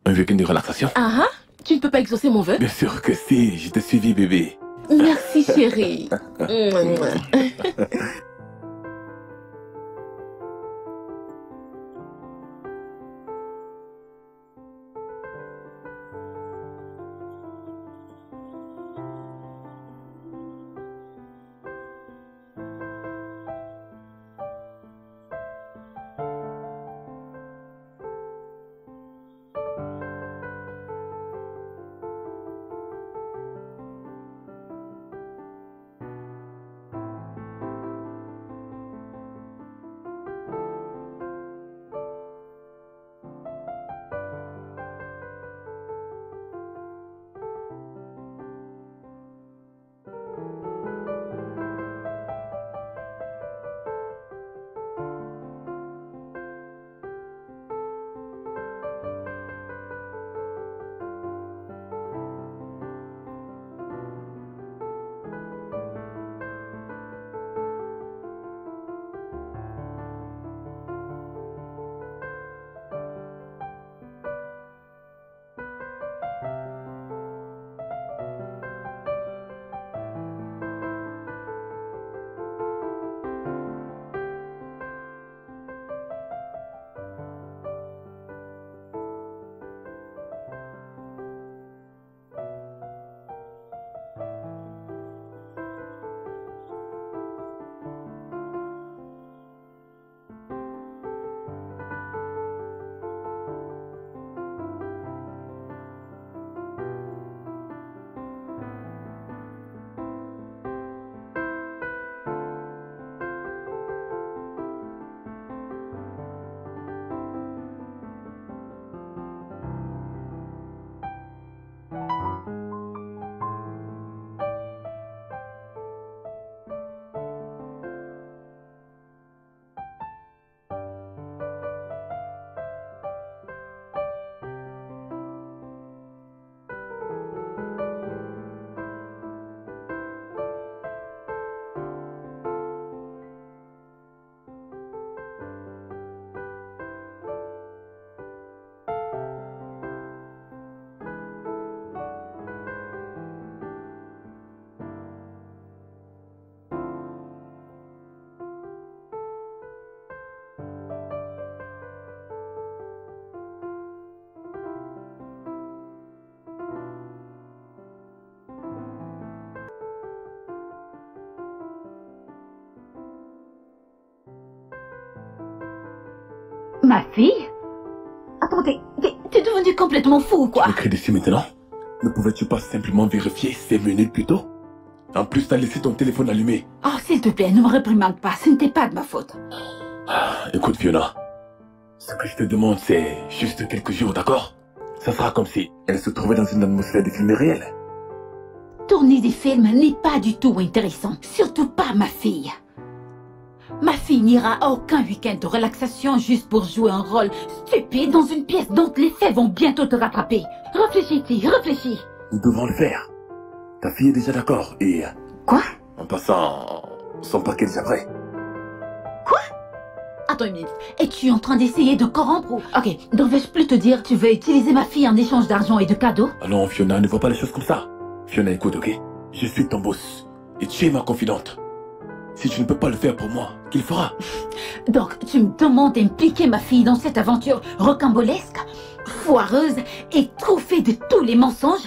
Un week-end de relaxation? Ah, tu ne peux pas exaucer mon vœu? Bien sûr que si, je t'ai suivi, bébé. Merci, chérie. Ma fille? Attendez, t'es devenu complètement fou ou quoi? Tu me cries dessus maintenant? Ne pouvais-tu pas simplement vérifier 5 minutes plus tôt? En plus, t'as laissé ton téléphone allumé. Oh, s'il te plaît, ne me réprimande pas, ce n'était pas de ma faute. Écoute, Fiona, ce que je te demande, c'est juste quelques jours, d'accord? Ça sera comme si elle se trouvait dans une atmosphère de film réel. Tourner des films n'est pas du tout intéressant, surtout pas ma fille. Ma fille n'ira à aucun week-end de relaxation juste pour jouer un rôle stupide dans une pièce dont les faits vont bientôt te rattraper. Réfléchis, T, réfléchis. Nous devons le faire. Ta fille est déjà d'accord et... Quoi? En passant, son paquet est déjà prêt. Attends une minute, es-tu en train d'essayer de corrompre ou... Ok, devrais-je plus te dire tu veux utiliser ma fille en échange d'argent et de cadeaux? Ah non, Fiona, ne vois pas les choses comme ça. Fiona, écoute, ok? Je suis ton boss et tu es ma confidente. Si tu ne peux pas le faire pour moi, qui le fera? Donc, tu me demandes d'impliquer ma fille dans cette aventure rocambolesque, foireuse et truffée de tous les mensonges?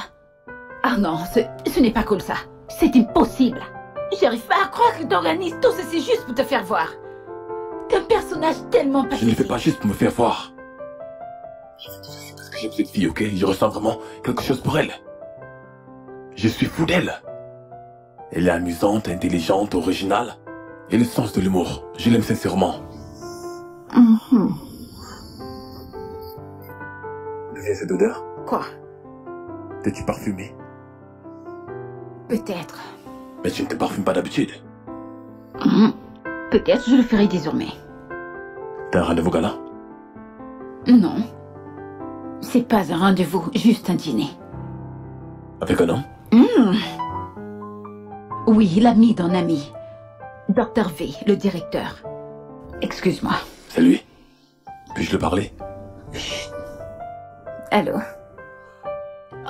Ah non, ce n'est pas cool ça. C'est impossible. J'arrive pas à croire que t'organises tout ceci juste pour te faire voir. T'es un personnage tellement Je ne le pathétique. fais pas juste pour me faire voir. Je fais tout ça parce que j'aime cette fille, ok? Je ressens vraiment quelque chose pour elle. Je suis fou d'elle. Elle est amusante, intelligente, originale. Et le sens de l'humour. Je l'aime sincèrement. D'où vient cette odeur? Quoi? T'es-tu parfumée? Peut-être. Mais tu ne te parfumes pas d'habitude. Peut-être je le ferai désormais. T'as un rendez-vous gala? Non. C'est pas un rendez-vous, juste un dîner. Avec un homme? Oui, l'ami d'un ami. Dr. V, le directeur. Excuse-moi. C'est lui? Puis-je le parler? Allô?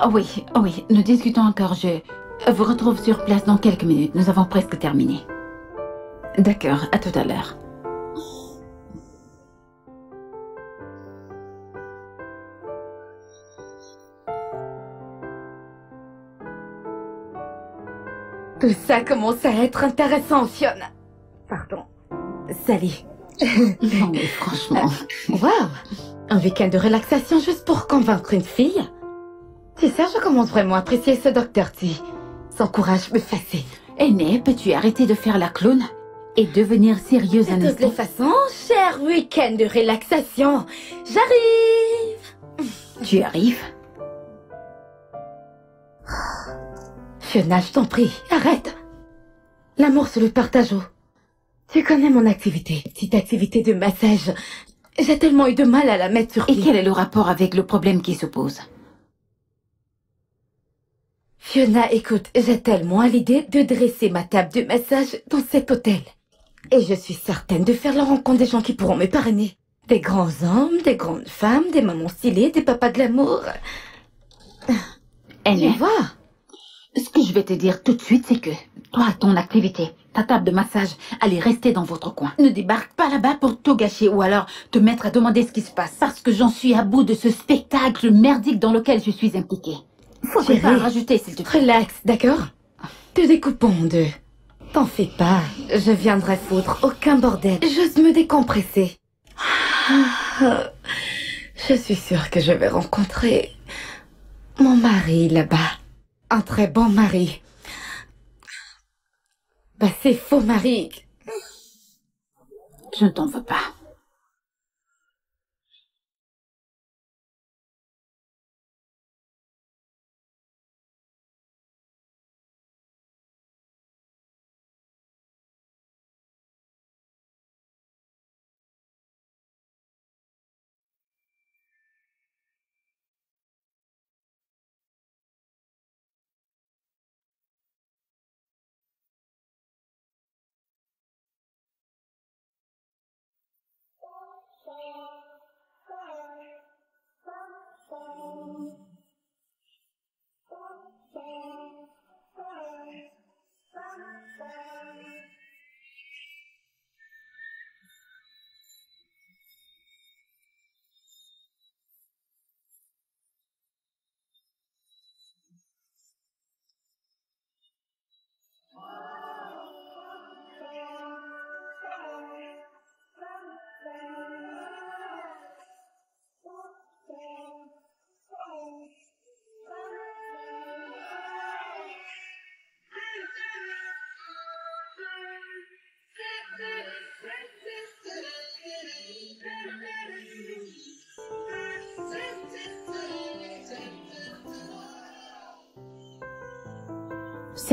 Oh oui, nous discutons encore. Je vous retrouve sur place dans quelques minutes. Nous avons presque terminé. D'accord, à tout à l'heure. Tout ça commence à être intéressant, Fiona. Pardon. Salut. Non mais franchement... Waouh! Un week-end de relaxation juste pour convaincre une fille? Tu sais, je commence vraiment à apprécier ce docteur T. Son courage me fascine. Aînée, peux-tu arrêter de faire la clown et devenir sérieuse un De toutes les instant? façons, cher week-end de relaxation, j'arrive! Tu arrives? Fiona, je t'en prie, arrête. L'amour, c'est le partageau. Tu connais mon activité, petite activité de massage. J'ai tellement eu de mal à la mettre sur Et pied. quel est le rapport avec le problème qui se pose? Fiona, écoute, j'ai tellement à l'idée de dresser ma table de massage dans cet hôtel. Et je suis certaine de faire la rencontre des gens qui pourront me parrainer. Des grands hommes, des grandes femmes, des mamans stylées, des papas glamour. Tu Aînée, vois? ce que je vais te dire tout de suite, c'est que toi, ton activité, ta table de massage, allez rester dans votre coin. Ne débarque pas là-bas pour tout gâcher ou alors te mettre à demander ce qui se passe. Parce que j'en suis à bout de ce spectacle merdique dans lequel je suis impliquée. Faudrait pas Chérie, rajouter, s'il te plaît. relax, d'accord? Te découpons en deux. T'en fais pas, je viendrai foutre aucun bordel. Juste me décompresser. Je suis sûre que je vais rencontrer mon mari là-bas. Un très bon mari. Bah c'est faux mari. Je ne t'en veux pas.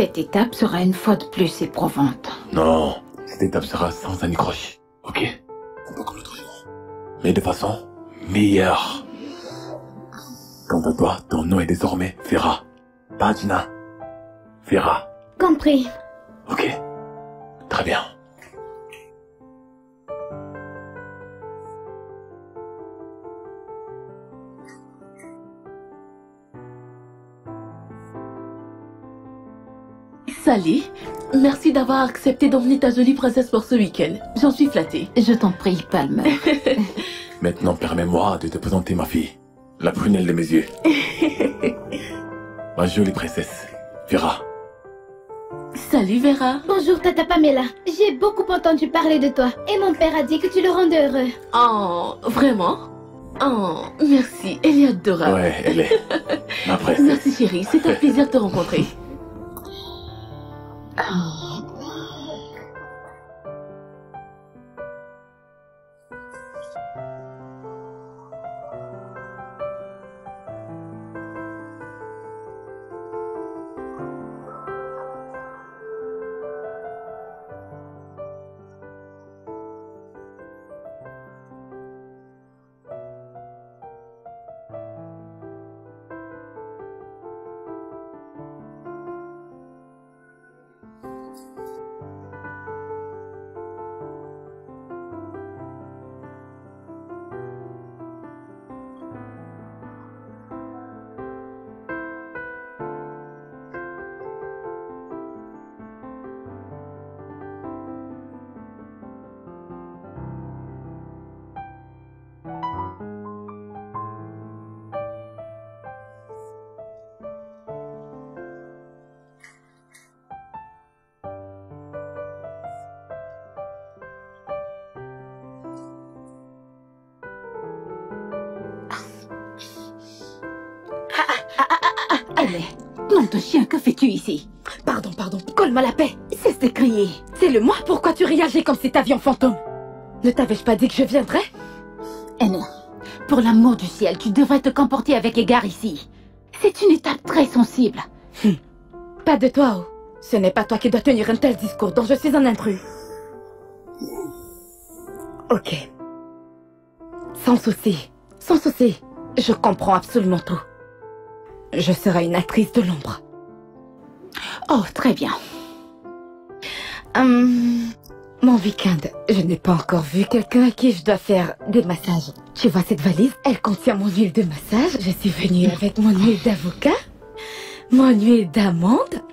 Cette étape sera une fois de plus éprouvante. Non, cette étape sera sans anicroche. Ok? Un peu comme l'autre jour. Mais de façon meilleure. Quant à toi, ton nom est désormais Vera. Pas Gina. Vera. Compris. Ok. Très bien. Sally, merci d'avoir accepté d'emmener ta jolie princesse pour ce week-end. J'en suis flattée. Je t'en prie, Palmer. Maintenant, permets-moi de te présenter ma fille. La prunelle de mes yeux. Ma jolie princesse, Vera. Salut Vera. Bonjour Tata Pamela. J'ai beaucoup entendu parler de toi et mon père a dit que tu le rendais heureux. Oh, vraiment? Oh, merci. Elle est adorable. Ouais, elle est ma princesse. Merci chérie, c'est un plaisir de te rencontrer. Allez, nom de chien, que fais-tu ici? Pardon, colle-moi la paix. Cesse de crier. C'est le moi, pourquoi tu réagis comme cet avion fantôme? Ne t'avais-je pas dit que je viendrais? Eh non, pour l'amour du ciel, tu devrais te comporter avec égard ici. C'est une étape très sensible. Pas de toi, oh. Ce n'est pas toi qui dois tenir un tel discours dont je suis un intrus. Ok. Sans souci. Je comprends absolument tout. Je serai une actrice de l'ombre. Oh, très bien. Mon week-end, je n'ai pas encore vu quelqu'un à qui je dois faire des massages. Tu vois cette valise? Elle contient mon huile de massage. Je suis venue avec mon huile d'avocat, mon huile d'amande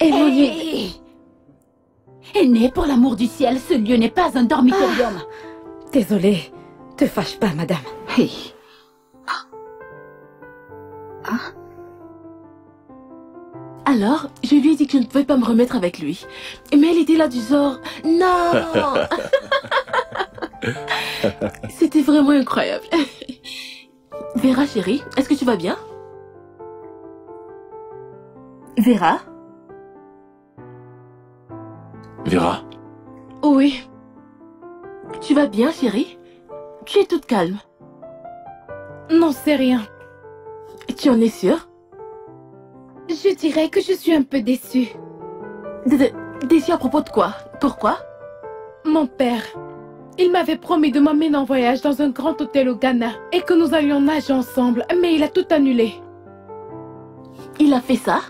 et mon huile... Aîné, pour l'amour du ciel, ce lieu n'est pas un dormitorium. Désolée, te fâche pas, madame. Hey. Alors, je lui ai dit que je ne pouvais pas me remettre avec lui. Mais elle était là du genre, non. C'était vraiment incroyable. Vera, chérie, est-ce que tu vas bien? Vera? Vera? Oui. Tu vas bien, chérie? Tu es toute calme. Non, c'est rien. Tu en es sûre? Je dirais que je suis un peu déçue. Déçue à propos de quoi? Pourquoi? Mon père, il m'avait promis de m'emmener en voyage dans un grand hôtel au Ghana et que nous allions nager ensemble, mais il a tout annulé. Il a fait ça?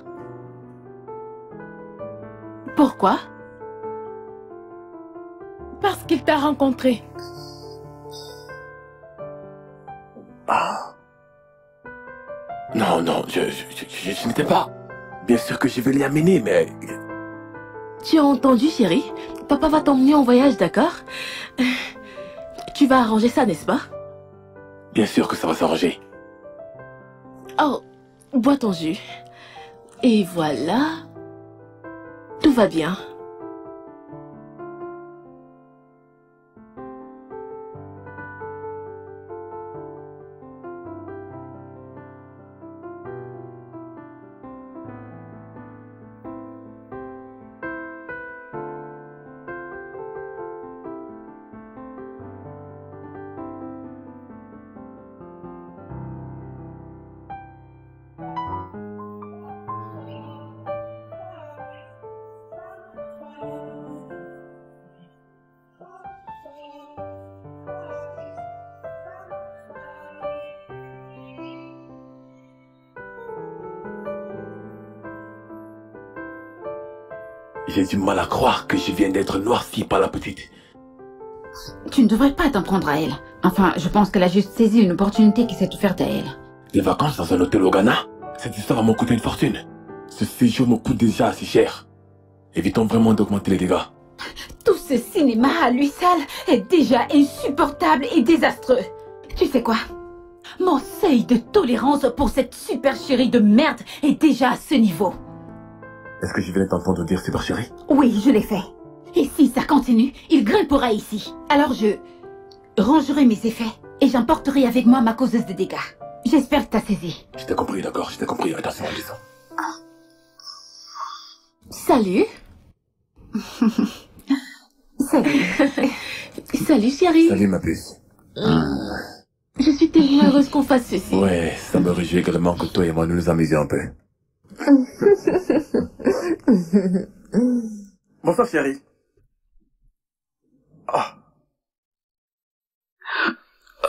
Pourquoi? Parce qu'il t'a rencontré. Ah. Non, je n'étais pas... Bien sûr que je vais l'y amener, mais... Tu as entendu, chérie? Papa va t'emmener en voyage, d'accord? Tu vas arranger ça, n'est-ce pas? Bien sûr que ça va s'arranger. Oh, bois ton jus. Et voilà. Tout va bien. J'ai du mal à croire que je viens d'être noirci par la petite. Tu ne devrais pas t'en prendre à elle. Enfin, je pense qu'elle a juste saisi une opportunité qui s'est offerte à elle. Des vacances dans un hôtel au Ghana? Cette histoire va me coûter une fortune. Ce séjour me coûte déjà assez cher. Évitons vraiment d'augmenter les dégâts. Tout ce cinéma à lui seul est déjà insupportable et désastreux. Tu sais quoi? Mon seuil de tolérance pour cette super chérie de merde est déjà à ce niveau. Est-ce que je viens d'entendre dire super chérie? Oui, je l'ai fait. Et si ça continue, il grimpera ici. Alors je rangerai mes effets et j'emporterai avec moi ma causeuse de dégâts. J'espère que t'as saisi. Je t'ai compris, d'accord, je t'ai compris. Attention, Alison. Salut. Salut. Salut, chérie. Salut, ma puce. Je suis tellement heureuse qu'on fasse ceci. Ouais, ça me réjouit également que toi et moi nous nous amusions un peu. Bonsoir, chérie. Ah.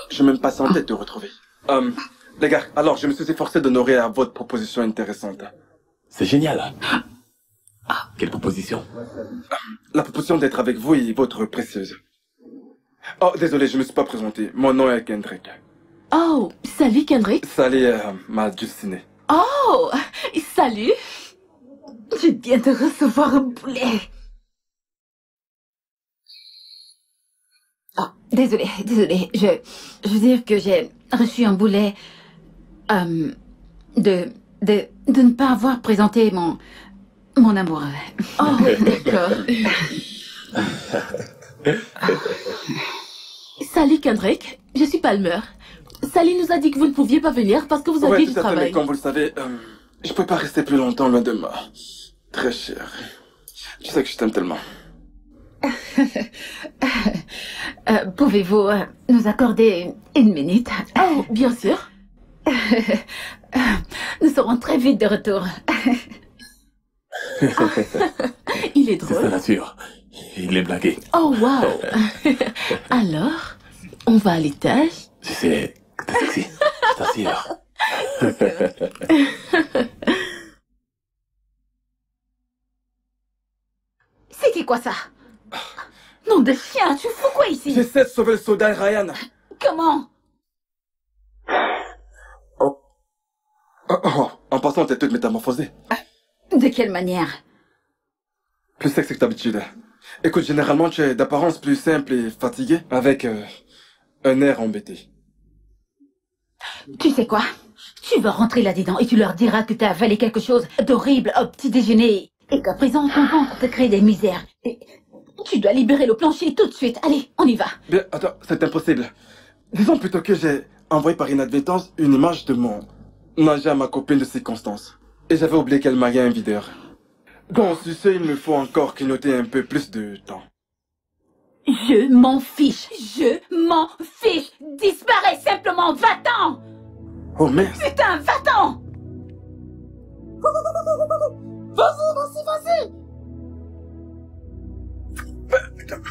Je même pas en tête de te retrouver. Les gars, alors je me suis efforcé d'honorer à votre proposition intéressante. C'est génial. Quelle proposition? La proposition d'être avec vous et votre précieuse. Oh, désolé, je me suis pas présenté. Mon nom est Kendrick. Oh, salut Kendrick. Salut, ma dulcinée. Oh, salut. Je viens de recevoir un boulet. Oh, désolé. Je veux dire que j'ai reçu un boulet de ne pas avoir présenté mon amoureux. Oh, d'accord. Salut Kendrick, je suis Palmer. Sally nous a dit que vous ne pouviez pas venir parce que vous aviez du travail. Mais comme vous le savez, je peux pas rester plus longtemps loin de moi. Très cher. Tu sais que je t'aime tellement. Pouvez-vous nous accorder une minute? Oh, bien sûr. Nous serons très vite de retour. Il est C'est sa drôle. nature. Il est blagué. Oh, wow. Alors, on va à l'étage. Je sais que t'es sexy. Je t'assure. C'était quoi ça? Nom de chien, tu fous quoi ici? J'essaie de sauver le soldat Ryan. Comment? En passant, t'es toute métamorphosée. De quelle manière? Plus sexy que d'habitude. Écoute, généralement, tu es d'apparence plus simple et fatiguée, avec un air embêté. Tu sais quoi? Tu vas rentrer là-dedans et tu leur diras que t'as avalé quelque chose d'horrible au petit déjeuner et qu'à présent ton ventre te crée des misères. Et tu dois libérer le plancher tout de suite. Allez, on y va. Bien, attends, c'est impossible. Disons plutôt que j'ai envoyé par inadvertance une image de mon nager à ma copine de circonstance. Et j'avais oublié qu'elle mariait un videur. Donc, sur ce, il me faut encore clignoter un peu plus de temps. Je m'en fiche. Je m'en fiche. Disparais simplement. Va-t'en. Oh merde. Putain, va-t'en. Vas-y. Putain.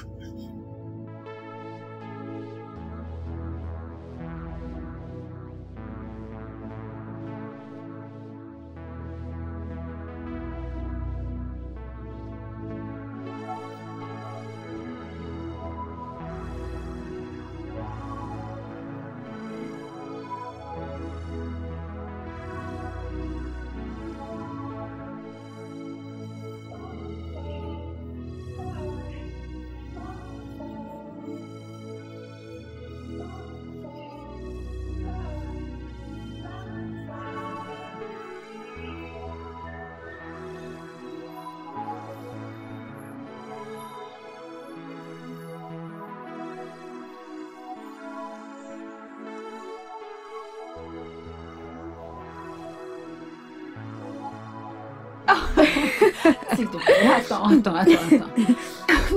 S'il te plaît, attends.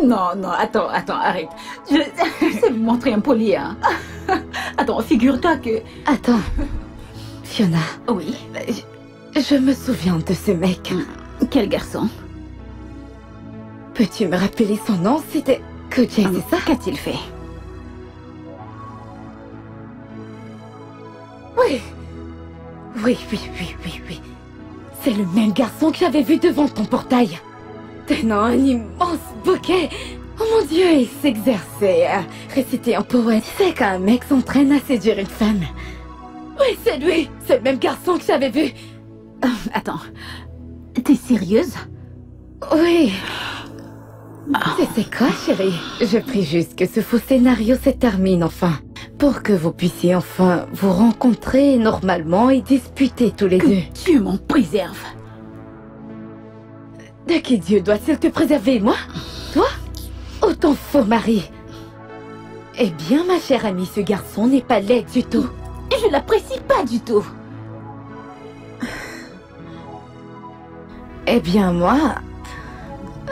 Non, attends, arrête. Je sais vous montrer impoli, hein. Attends, figure-toi que... Attends. Fiona, Oui, je me souviens de ce mec. quel garçon? Peux-tu me rappeler son nom? C'était Kojay, c'est ça? Qu'a-t-il fait? Oui. Oui. C'est le même garçon que j'avais vu devant ton portail. tenant un immense bouquet. Oh mon Dieu, il s'exerçait à réciter un poème. C'est qu'un mec s'entraîne à séduire une femme. Oui, c'est lui. C'est le même garçon que j'avais vu. Attends, t'es sérieuse? Oui. C'est quoi, chérie? Je prie juste que ce faux scénario se termine enfin. Pour que vous puissiez enfin vous rencontrer normalement et disputer tous les deux. Dieu m'en préserve. De qui Dieu doit-il te préserver, moi? Toi? Ou ton faux mari? Eh bien, ma chère amie, ce garçon n'est pas laid du tout. Je l'apprécie pas du tout. Eh bien, moi...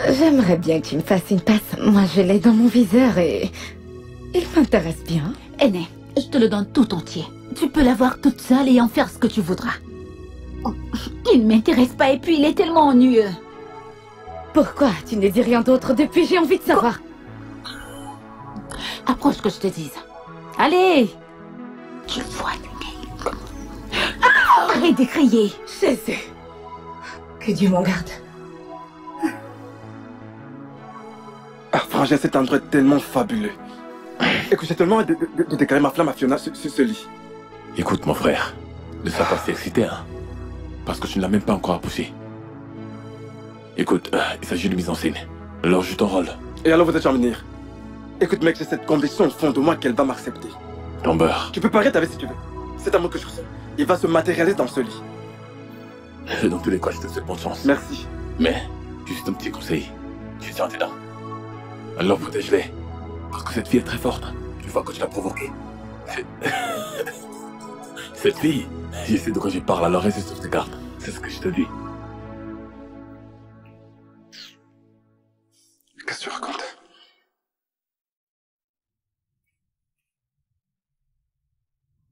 J'aimerais bien que tu me fasses une passe. Moi, je l'ai dans mon viseur et... il m'intéresse bien. Aîné, je te le donne tout entier. Tu peux l'avoir toute seule et en faire ce que tu voudras. Il ne m'intéresse pas et puis il est tellement ennuyeux. Pourquoi? Tu ne dis rien d'autre depuis, j'ai envie de savoir. Approche que je te dise. Allez! Tu vois du nez. Arrête de crier. Jésus. Que Dieu m'en garde. Ah, frangin, cet endroit est tellement fabuleux. Écoute, j'ai tellement hâte de déclarer ma flamme à Fiona sur ce lit. Écoute, mon frère, ne sois pas si excité, hein. Parce que tu ne l'as même pas encore poussé. Écoute, il s'agit de mise en scène. Alors joue ton rôle. Et alors vous êtes en venir. Écoute, mec, j'ai cette conviction au fond de moi qu'elle va m'accepter. Ton beurre. Tu peux paraître avec si tu veux. Cet amour que je ressens, il va se matérialiser dans ce lit. Dans tous les cas, je te souhaite bonne chance. Merci. Mais, juste un petit conseil. Tu tiens tes dents. Alors protège-les. Parce que cette fille est très forte. Tu vois que tu l'as provoquée. Cette fille, je sais de quoi je parle, alors reste sur tes gardes. C'est ce que je te dis. Qu'est-ce que tu racontes?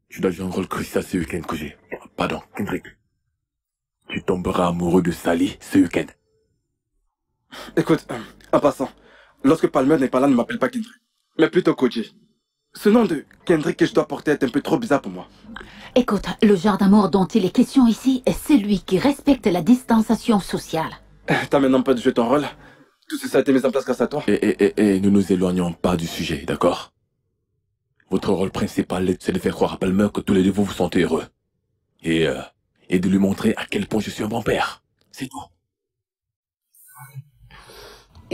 Tu dois jouer un rôle crucial ce week-end, Koji. Pardon, Kendrick. Tu tomberas amoureux de Sally ce week-end. Écoute, en passant, lorsque Palmer n'est pas là, ne m'appelle pas Kendrick, mais plutôt Koji. Ce nom de Kendrick que je dois porter est un peu trop bizarre pour moi. Écoute, le genre d'amour dont il est question ici est celui qui respecte la distanciation sociale. T'as maintenant pas de jouer ton rôle. Tout ça a été mis en place grâce à toi. Et ne nous éloignons pas du sujet, d'accord? Votre rôle principal, c'est de faire croire à Palmer que tous les deux vous vous sentez heureux. Et de lui montrer à quel point je suis un bon père. C'est tout.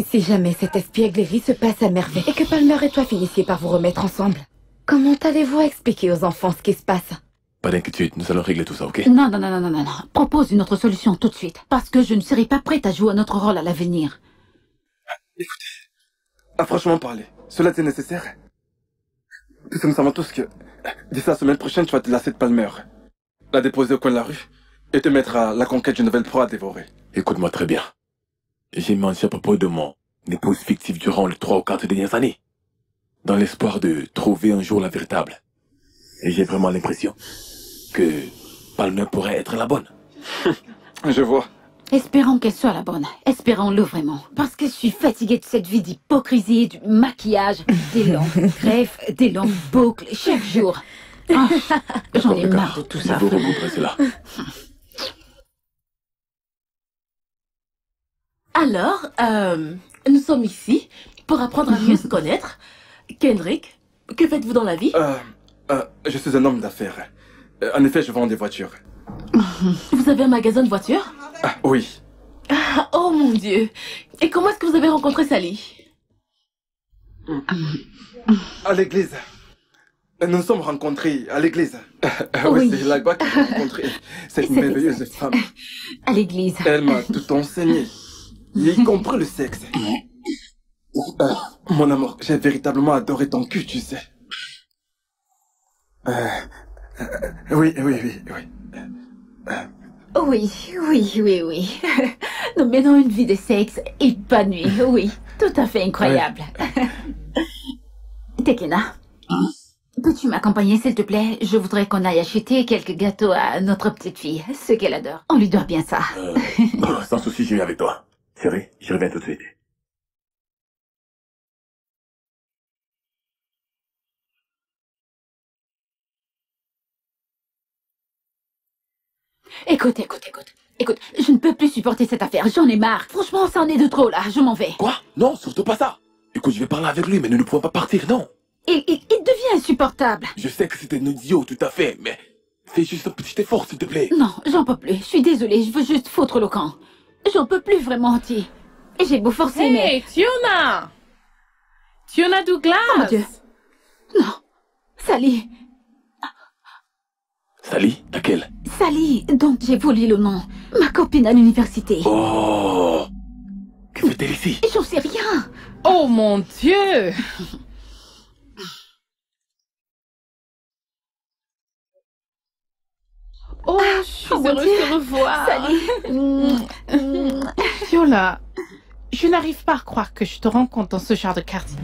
Si jamais cette espièglerie se passe à merveille et que Palmer et toi finissiez par vous remettre ensemble, comment allez-vous expliquer aux enfants ce qui se passe? Pas d'inquiétude, nous allons régler tout ça, ok? Non. Propose une autre solution tout de suite. Parce que je ne serai pas prête à jouer notre rôle à l'avenir. Écoutez, à franchement parler, cela était nécessaire. Puisque nous savons tous que d'ici la semaine prochaine, tu vas te lasser de Palmer, la déposer au coin de la rue et te mettre à la conquête d'une nouvelle proie à dévorer. Écoute-moi très bien. J'ai menti à propos de mon épouse fictive durant les 3 ou 4 dernières années. Dans l'espoir de trouver un jour la véritable. Et j'ai vraiment l'impression que Palmer pourrait être la bonne. Je vois. Espérons qu'elle soit la bonne. Espérons-le vraiment. Parce que je suis fatiguée de cette vie d'hypocrisie, du maquillage, des longues greffes, des longues boucles, chaque jour. Ah, j'en ai marre de tout ça. Vous regrouperez cela. Alors, nous sommes ici pour apprendre à mieux se connaître. Kendrick, que faites-vous dans la vie? Je suis un homme d'affaires. En effet, je vends des voitures. Vous avez un magasin de voitures? Ah, oui. Ah, oh mon Dieu! Et comment est-ce que vous avez rencontré Sally? À l'église. Nous nous sommes rencontrés à l'église. Oui. C'est là-bas que j'ai rencontré cette merveilleuse femme. À l'église. Elle m'a tout enseigné, y compris le sexe. Mon amour, j'ai véritablement adoré ton cul, tu sais. Oui. Oui. Nous menons une vie de sexe épanouie, oui. Tout à fait incroyable. Tekena, peux-tu m'accompagner s'il te plaît? Je voudrais qu'on aille acheter quelques gâteaux à notre petite fille, ce qu'elle adore. On lui doit bien ça. Sans souci, je viens avec toi. Chérie, je reviens tout de suite. Écoute, je ne peux plus supporter cette affaire, j'en ai marre. Franchement, ça en est de trop là, je m'en vais. Quoi? Non, surtout pas ça. Écoute, je vais parler avec lui, mais nous ne pouvons pas partir, non. Il devient insupportable. Je sais que c'était un idiot, tout à fait, mais fais juste un petit effort, s'il te plaît. Non, j'en peux plus, je suis désolée, je veux juste foutre le camp. J'en peux plus vraiment, Ti. Et j'ai beau forcer, mais... Hey, Fiona! Fiona Douglas! Oh mon Dieu. Non, Sally. Sally? Laquelle? Sally, dont j'ai volé le nom. Ma copine à l'université. Oh! Que fait-elle ici? J'en sais rien. Oh mon Dieu! Oh, je suis mon heureuse Dieu. de te revoir. Sally. Viola, je n'arrive pas à croire que je te rencontre dans ce genre de quartier.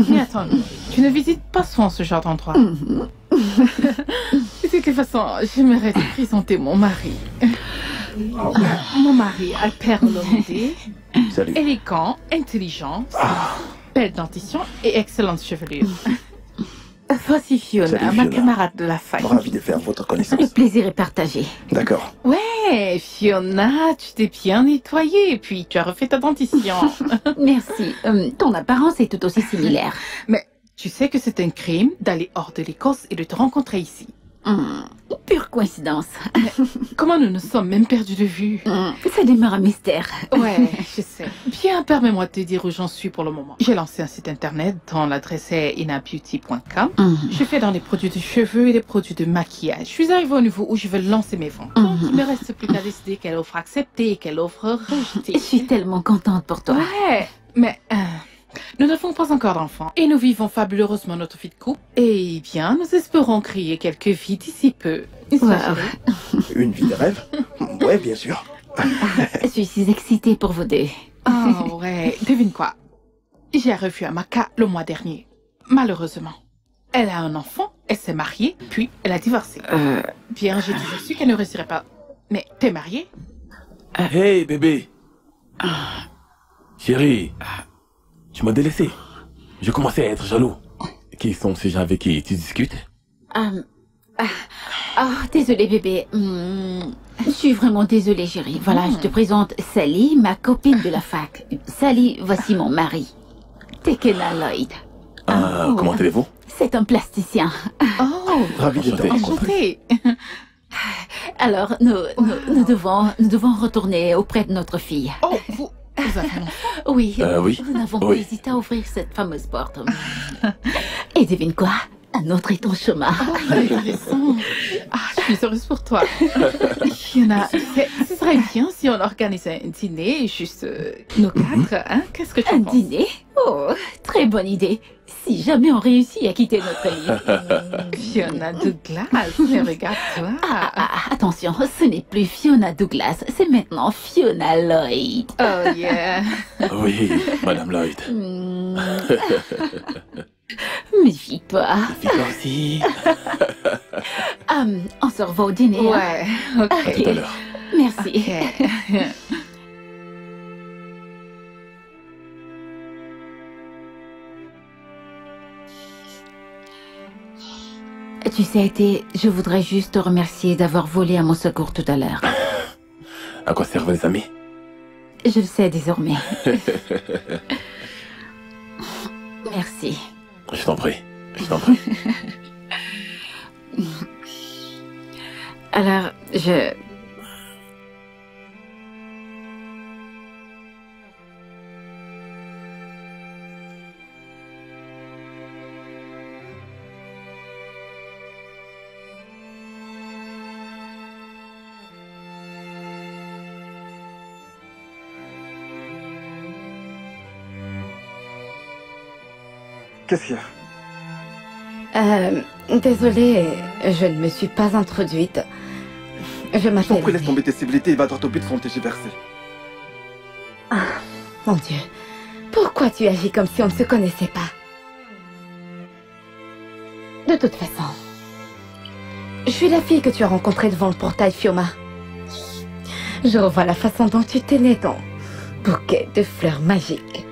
Mais attends, tu ne visites pas souvent ce genre d'endroit. De toute façon, j'aimerais te présenter mon mari. Mon mari, Alper Olomide, Salut. élégant, intelligent, belle dentition et excellente chevelure. Voici Fiona, Salut, ma Fiona. camarade de la fac. Ravi de faire votre Le connaissance. plaisir est partagé. D'accord. Ouais, Fiona, tu t'es bien nettoyée et puis tu as refait ta dentition. Merci. Ton apparence est tout aussi similaire. Mais tu sais que c'est un crime d'aller hors de l'Écosse et de te rencontrer ici. Pure coïncidence. Comment nous nous sommes même perdus de vue? Ça demeure un mystère. Ouais, je sais. Bien, permets-moi de te dire où j'en suis pour le moment. J'ai lancé un site internet dont l'adresse est inabeauty.com. Je fais dans les produits de cheveux et les produits de maquillage. Je suis arrivée au niveau où je veux lancer mes ventes. Donc, il me reste plus qu'à décider quelle offre accepter et quelle offre rejeter. Je suis tellement contente pour toi. Ouais, mais nous n'avons pas encore d'enfants et nous vivons fabuleusement notre vie de couple. Et bien, nous espérons créer quelques vies d'ici peu. Wow. Une vie de rêve? Ouais, bien sûr. Je suis si excitée pour vous deux. Oh ouais, devine quoi? J'ai revu Amaka le mois dernier. Malheureusement. Elle a un enfant, elle s'est mariée, puis elle a divorcé. Bien, j'ai toujours su qu'elle ne réussirait pas. Mais t'es mariée? Hey, bébé. Chérie, tu m'as délaissé. Je commençais à être jaloux. Qui sont ces gens avec qui tu discutes? Désolée bébé. Je suis vraiment désolée chérie. Voilà, je te présente Sally, ma copine de la fac. Sally, voici mon mari. Tekena Lloyd. Comment allez-vous? C'est un plasticien. Oh, Ravi de te rencontrer. enchantée. Alors, nous devons retourner auprès de notre fille. Oh, vous avez un enfant? Oui, Oui. nous n'avons pas Oui. hésité à ouvrir cette fameuse porte. Et devine quoi? Un autre est en chemin. Intéressant. Je suis heureuse pour toi. Fiona, ce serait bien si on organisait un dîner, juste nous quatre, hein? Qu'est-ce que tu Un penses? dîner? Oh, très bonne idée. Si jamais on réussit à quitter notre lit. Fiona Douglas, mais regarde-toi. Attention, ce n'est plus Fiona Douglas, c'est maintenant Fiona Lloyd. Oh yeah. Oui, Madame Lloyd. Méfie-toi. Fais-toi aussi. On se revoit au dîner. hein? Ouais, ok. À tout à l'heure. Merci. Ok. Tu sais, Thé, je voudrais juste te remercier d'avoir volé à mon secours tout à l'heure. À quoi servent les amis? Je le sais désormais. Merci. Je t'en prie. Je t'en prie. Alors, Qu'est-ce qu'il y a? Désolée, je ne me suis pas introduite. Je Je t'en m'appelle... prie, laisse tomber tes civilités et va droit au but sans tergiverser. Mon Dieu, pourquoi tu agis comme si on ne se connaissait pas? De toute façon, je suis la fille que tu as rencontrée devant le portail Fiona. Je revois la façon dont tu t'es né ton bouquet de fleurs magiques.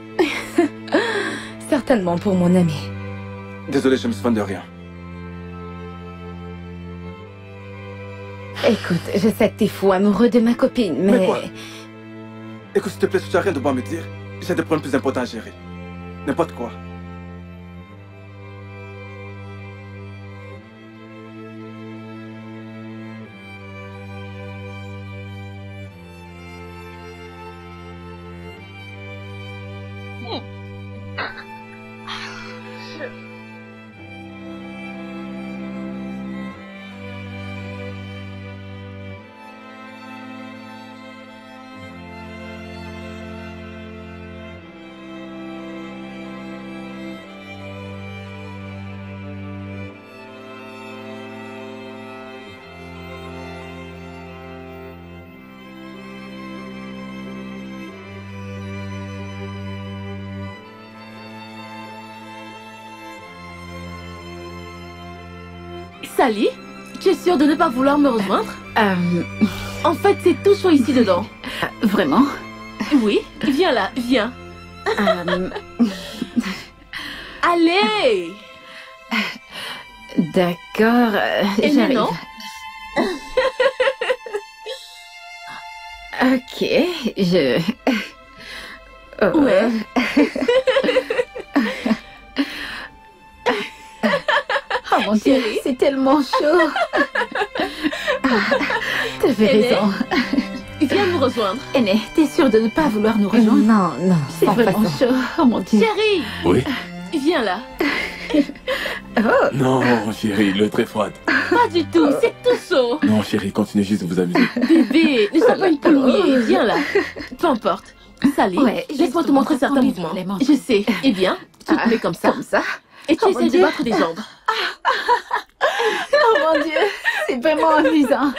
Certainement pour mon ami. Désolé, je me souviens de rien. Écoute, je sais que t'es fou amoureux de ma copine, mais... Mais quoi? Écoute, s'il te plaît, si tu as rien de bon à me dire, j'essaie de prendre plus important à gérer. N'importe quoi. Sally, tu es sûre de ne pas vouloir me rejoindre? En fait, c'est tout chaud ici dedans. Vraiment? Oui, viens là, viens. Allez! D'accord, Et j'arrive. maintenant? Ok, je... Oh. Ouais. Oh mon Dieu, Chérie. c'est tellement chaud. T'avais raison. Viens nous rejoindre. Aîné, t'es sûre de ne pas vouloir nous rejoindre? Non, non, C'est sans vraiment façon. chaud. Oh mon Dieu. Chérie, Oui? viens là. Non, chérie, l'eau est très froide. Pas du tout, c'est tout chaud. Non, chérie, continuez juste de vous amuser. Bébé, ne sois pas une poule mouillée. Viens là. Peu importe. Sally, Ouais, laisse-moi te montrer certains envie de mouvements. les manger. Je sais. Eh bien, tu te mets comme ça. Comme ça? Et tu Oh mon essaies de Dieu. battre des jambes. Oh mon Dieu, c'est vraiment amusant.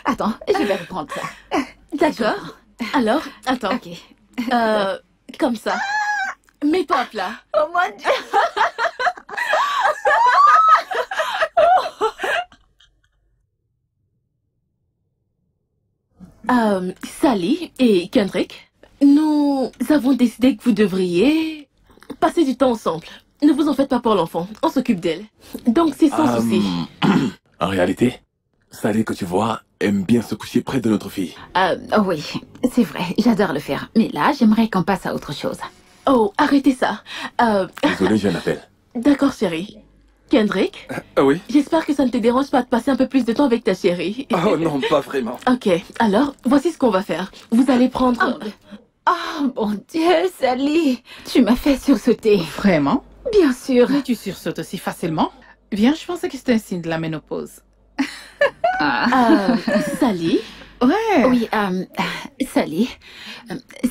Attends, je vais reprendre ça. D'accord. Alors, attends. Ok. Comme ça. Mais pas à plat. Oh mon Dieu. Sally et Kendrick, nous avons décidé que vous devriez passer du temps ensemble. Ne vous en faites pas pour l'enfant, on s'occupe d'elle. Donc c'est sans souci. En réalité, Sally, que tu vois, aime bien se coucher près de notre fille. Oh oui, c'est vrai, j'adore le faire. Mais là, j'aimerais qu'on passe à autre chose. Oh, arrêtez ça. Désolé, j'ai un appel. D'accord, chérie. Kendrick, Oui? j'espère que ça ne te dérange pas de passer un peu plus de temps avec ta chérie. Oh non, pas vraiment. Ok, alors, voici ce qu'on va faire. Vous allez prendre... Oh mon Dieu, Sally, tu m'as fait sursauter. Vraiment? Bien sûr. Mais tu sursautes aussi facilement? Bien, je pensais que c'était un signe de la ménopause. Sally, Ouais. Oui, Sally.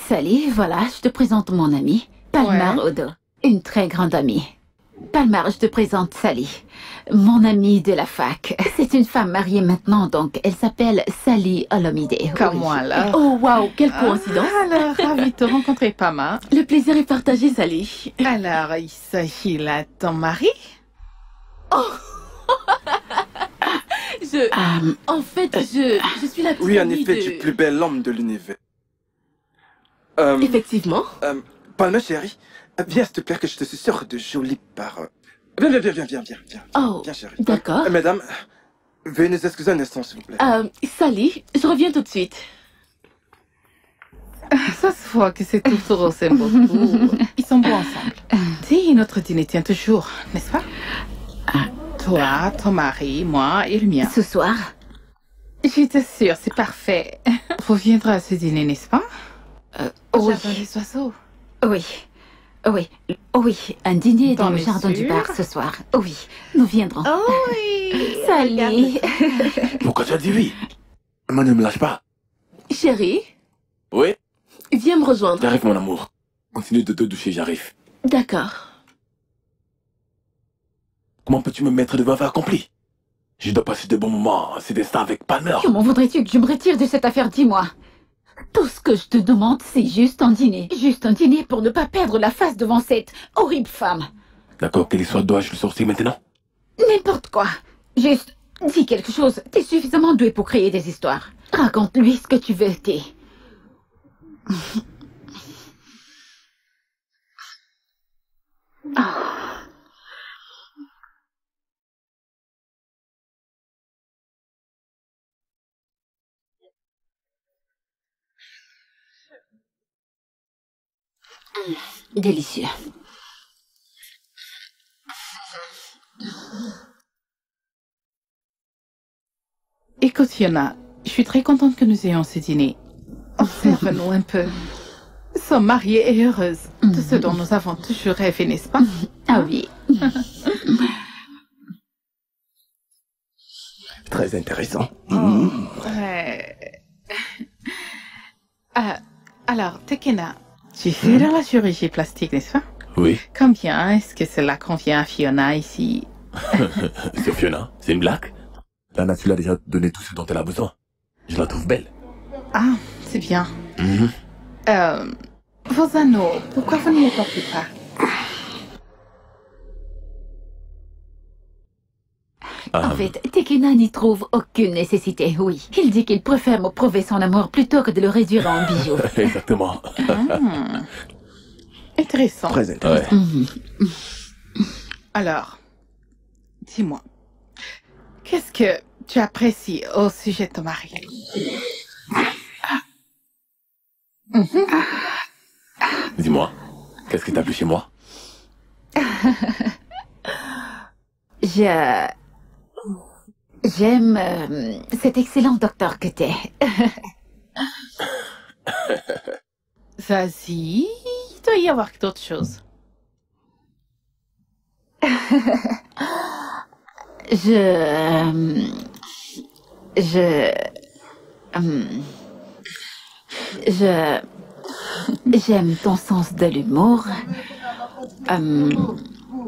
Sally, voilà, je te présente mon amie, Palmar Ouais. Odo. Une très grande amie. Palmar, je te présente Sally, mon amie de la fac. C'est une femme mariée maintenant, donc elle s'appelle Sally Olomide. Comme Oui. moi, là. oh wow, quelle coïncidence. Alors, ravi de te rencontrer, Pama. Le plaisir est partagé, Sally. Alors, il s'agit là de ton mari? En fait, je suis la petite Oui, en amie effet, de... tu es le plus bel homme de l'univers. Effectivement. Palme, chérie, viens, s'il te plaît, que je te suis sûr de jolies paroles. Viens. Oh, Viens, chérie. d'accord. Mesdames, veuillez nous excuser un instant, s'il vous plaît. Sally, je reviens tout de suite. Ça se voit que c'est Totoro, c'est beaucoup. Ils sont beaux ensemble. Dis, notre dîner tient toujours, n'est-ce pas? Toi, ton mari, moi et le mien. Ce soir, Je t'assure, c'est parfait. Vous viendrez à ce dîner, n'est-ce pas? oui, Jardin des oiseaux. oui, un dîner dans T'en le es jardin du sûre? bar ce soir. Oui, nous viendrons. Oh oui! Sally. Pourquoi tu as dit oui? Moi, ne me lâche pas. Chérie, Oui? viens me rejoindre. J'arrive, mon amour. Continue de te doucher, j'arrive. D'accord. Comment peux-tu me mettre devant faire accompli? Je dois passer de bons moments, c'est des stars avec Palmer. Comment voudrais-tu que je me retire de cette affaire? Dis-moi. Tout ce que je te demande, c'est juste un dîner. Juste un dîner pour ne pas perdre la face devant cette horrible femme. D'accord, quelle histoire dois-je le sortir maintenant? N'importe quoi. Juste, dis quelque chose. T'es suffisamment doué pour créer des histoires. Raconte-lui ce que tu veux, t'es. Délicieux. Écoute, Fiona, je suis très contente que nous ayons ce dîner. Observe-nous un peu. Nous sommes mariées et heureuses. De ce dont nous avons toujours rêvé, n'est-ce pas? Ah oui. Très intéressant. Ouais. Alors, Tekena, tu fais dans la chirurgie plastique, n'est-ce pas? Oui. Combien est-ce que cela convient à Fiona ici? Sur Fiona, c'est une blague. La nature lui a déjà donné tout ce dont elle a besoin. Je la trouve belle. Ah, c'est bien. Vos anneaux, pourquoi vous ne les portez pas? En fait, Tekena n'y trouve aucune nécessité, oui. Il dit qu'il préfère me prouver son amour plutôt que de le réduire en bijoux. Exactement. Intéressant. Très intéressant. Ouais. Alors, dis-moi, qu'est-ce que tu apprécies au sujet de ton mari? Dis-moi, qu'est-ce que t'as plu chez moi? J'aime cet excellent docteur que t'es. Vas-y, il doit y avoir d'autres choses. J'aime ton sens de l'humour.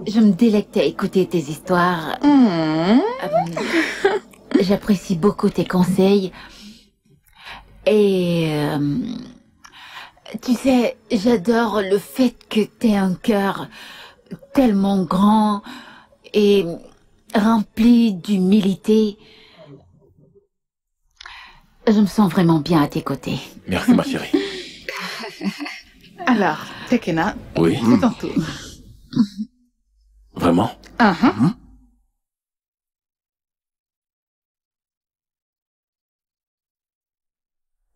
Je me délecte à écouter tes histoires. J'apprécie beaucoup tes conseils. Et tu sais, j'adore le fait que t'aies un cœur tellement grand et rempli d'humilité. Je me sens vraiment bien à tes côtés. Merci, ma chérie. Alors, Tekena, Oui. c'est ton tour. Vraiment?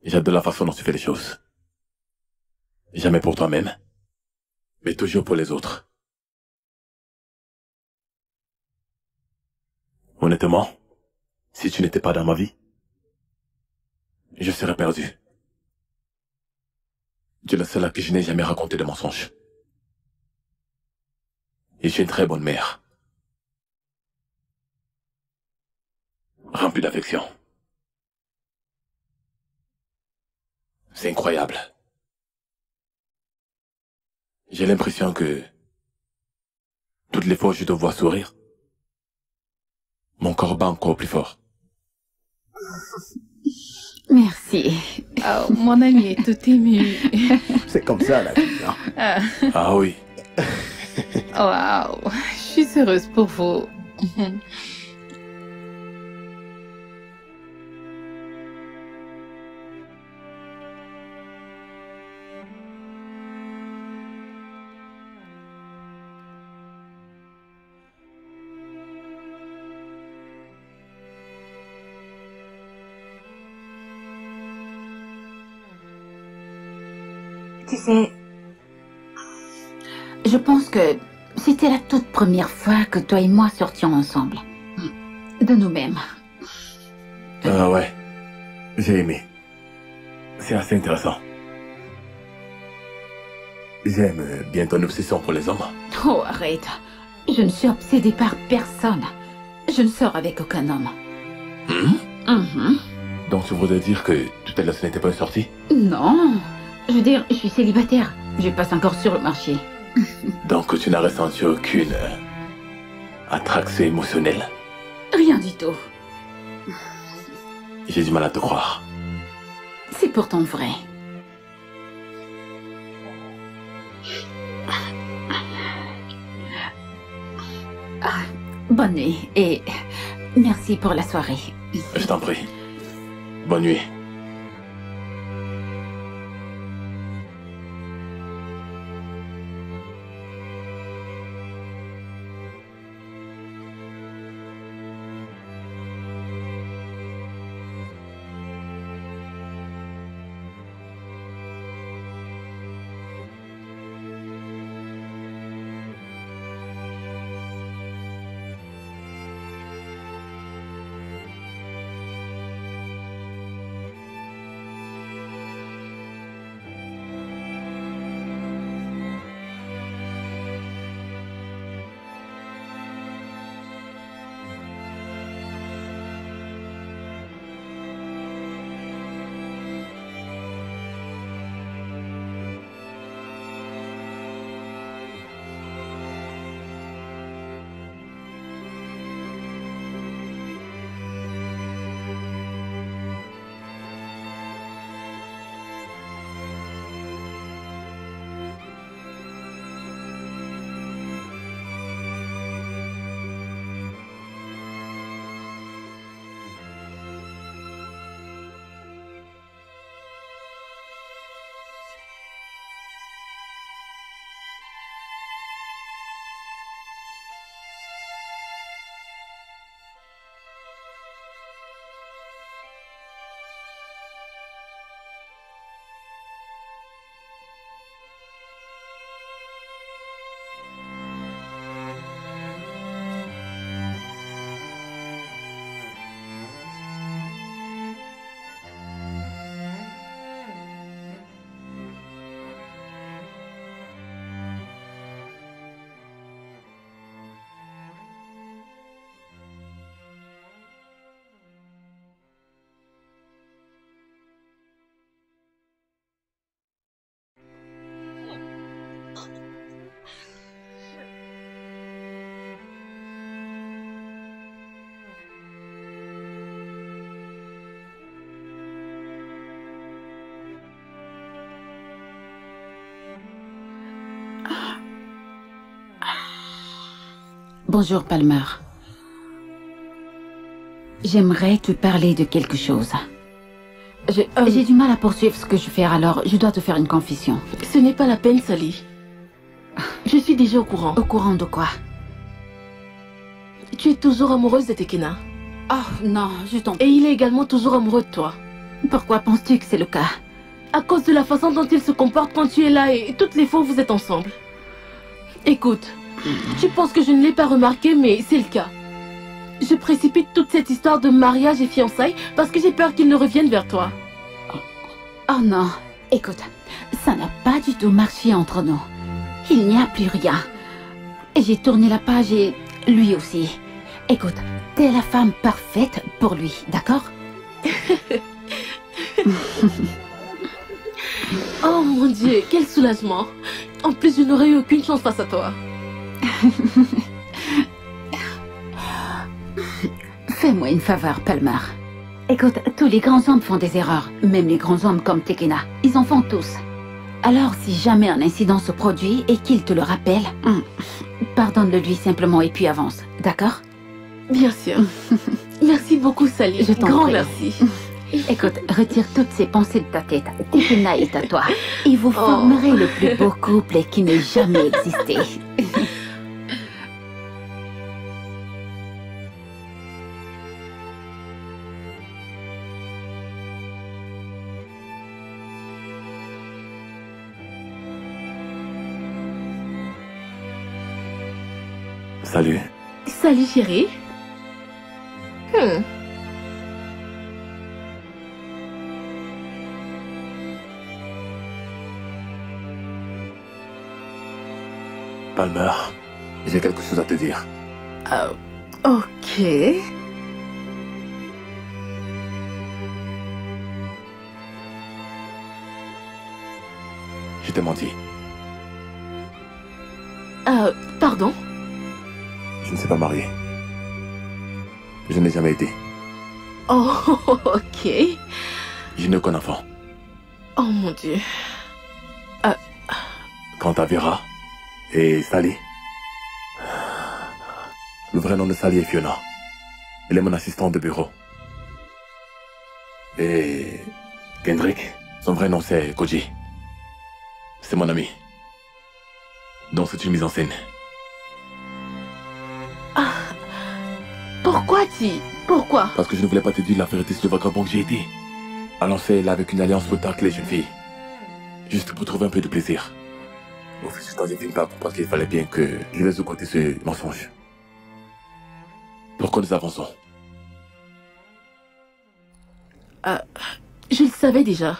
J'adore la façon dont tu fais les choses. Jamais pour toi-même, mais toujours pour les autres. Honnêtement, si tu n'étais pas dans ma vie, je serais perdu. Tu es la seule à qui je n'ai jamais raconté de mensonges. Et je suis une très bonne mère. Remplie d'affection. C'est incroyable. J'ai l'impression que toutes les fois que je te vois sourire, mon corps bat encore plus fort. Merci. Oh, mon ami est tout ému. C'est comme ça, la vie. Hein? Ah oui. Waouh, je suis heureuse pour vous. Tu sais, je pense que c'était la toute première fois que toi et moi sortions ensemble. De nous-mêmes. Ah ouais. J'ai aimé. C'est assez intéressant. J'aime bien ton obsession pour les hommes. Oh, arrête. Je ne suis obsédée par personne. Je ne sors avec aucun homme. Donc tu voudrais dire que tout à l'heure ce n'était pas une sortie? Non. Je veux dire, je suis célibataire. Je passe encore sur le marché. Donc tu n'as ressenti aucune attraction émotionnelle? Rien du tout. J'ai du mal à te croire. C'est pourtant vrai. Bonne nuit et merci pour la soirée. Je t'en prie. Bonne nuit. Bonjour, Palmer. J'aimerais te parler de quelque chose. J'ai du mal à poursuivre ce que je fais, alors je dois te faire une confession. Ce n'est pas la peine, Sally. Je suis déjà au courant. Au courant de quoi? Tu es toujours amoureuse de Tekena. Oh non, je t'en... Et il est également toujours amoureux de toi. Pourquoi penses-tu que c'est le cas? À cause de la façon dont il se comporte quand tu es là et toutes les fois où vous êtes ensemble. Écoute, tu penses que je ne l'ai pas remarqué, mais c'est le cas. Je précipite toute cette histoire de mariage et fiançailles parce que j'ai peur qu'il ne revienne vers toi. Oh non, écoute, ça n'a pas du tout marché entre nous. Il n'y a plus rien. J'ai tourné la page et lui aussi. Écoute, t'es la femme parfaite pour lui, d'accord? Oh mon Dieu, quel soulagement. En plus, je n'aurais eu aucune chance face à toi. Fais-moi une faveur, Palmer. Écoute, tous les grands hommes font des erreurs. Même les grands hommes comme Tekena. Ils en font tous. Alors, si jamais un incident se produit et qu'il te le rappelle, pardonne-le lui simplement et puis avance. D'accord? Bien sûr. Merci beaucoup, Sally. Je t'en Grand prie. merci. Écoute, retire toutes ces pensées de ta tête. Tekena est à toi. Et vous formerez le plus beau couple qui n'ait jamais existé. Salut. Salut, chérie. Palmer, j'ai quelque chose à te dire. Ok. Je t'ai menti. Pardon? Je ne suis pas marié. Je n'ai jamais été. Oh, ok. Je n'ai aucun enfant. Oh mon Dieu. Quant à Vera et Sally, le vrai nom de Sally est Fiona. Elle est mon assistante de bureau. Et Kendrick, son vrai nom c'est Koji. C'est mon ami. Donc c'est une mise en scène. Pourquoi, Pourquoi? Parce que je ne voulais pas te dire la vérité sur le vagabond que j'ai été. Alors c'est là avec une alliance pour tacler les jeunes filles. Juste pour trouver un peu de plaisir. Au fil du temps, j'ai fini par comprendre qu'il fallait bien que je laisse de côté ce mensonge. Pourquoi nous avançons? Je le savais déjà.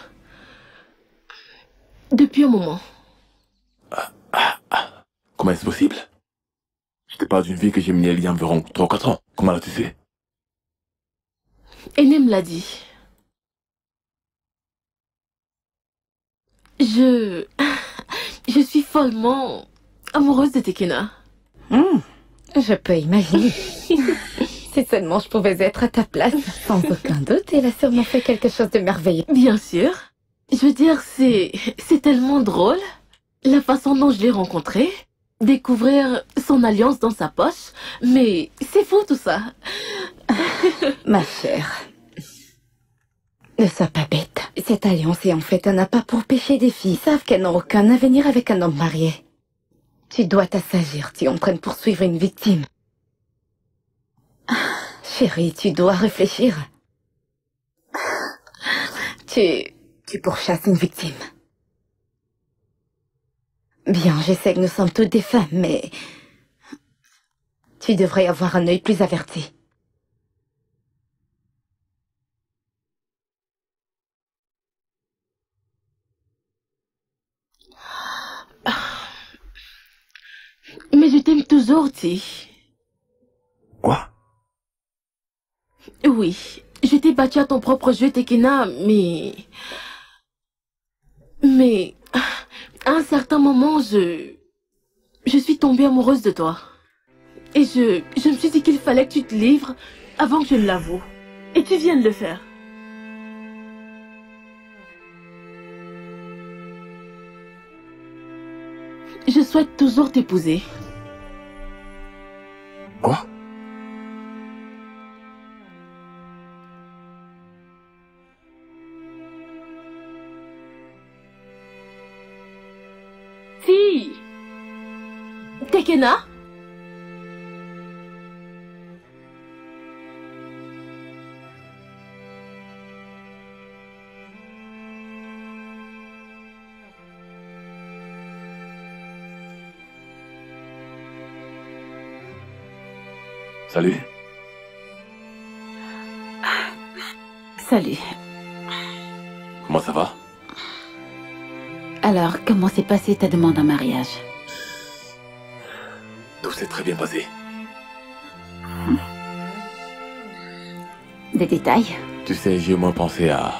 Depuis un moment. Comment est-ce possible? Je te parle d'une vie que j'ai menée il y a environ 3 ou 4 ans. Comment l'as-tu fait? Aîné me l'a dit. Je suis follement amoureuse de Tekena. Je peux imaginer. Si seulement je pouvais être à ta place. Sans aucun doute, il a sûrement fait quelque chose de merveilleux. Bien sûr. Je veux dire, c'est tellement drôle. La façon dont je l'ai rencontré. Découvrir son alliance dans sa poche. Mais c'est fou tout ça. Ma chère, ne sois pas bête. Cette alliance est en fait un appât pour pêcher des filles. Savent qu'elles n'ont aucun avenir avec un homme marié. Tu dois t'assagir, tu es en train de poursuivre une victime. Chérie, tu dois réfléchir. Tu pourchasses une victime. Bien, je sais que nous sommes toutes des femmes, mais tu devrais avoir un œil plus averti. Mais je t'aime toujours, Ti. Quoi? Oui, je t'ai battu à ton propre jeu, Tekena, mais à un certain moment, je suis tombée amoureuse de toi. Et je me suis dit qu'il fallait que tu te livres avant que je ne l'avoue. Et tu viens de le faire. Je souhaite toujours t'épouser. Quoi? Fille! Tekena? Salut. Salut. Comment ça va? Alors, comment s'est passée ta demande en mariage? Tout s'est très bien passé. Des détails? Tu sais, j'ai au moins pensé à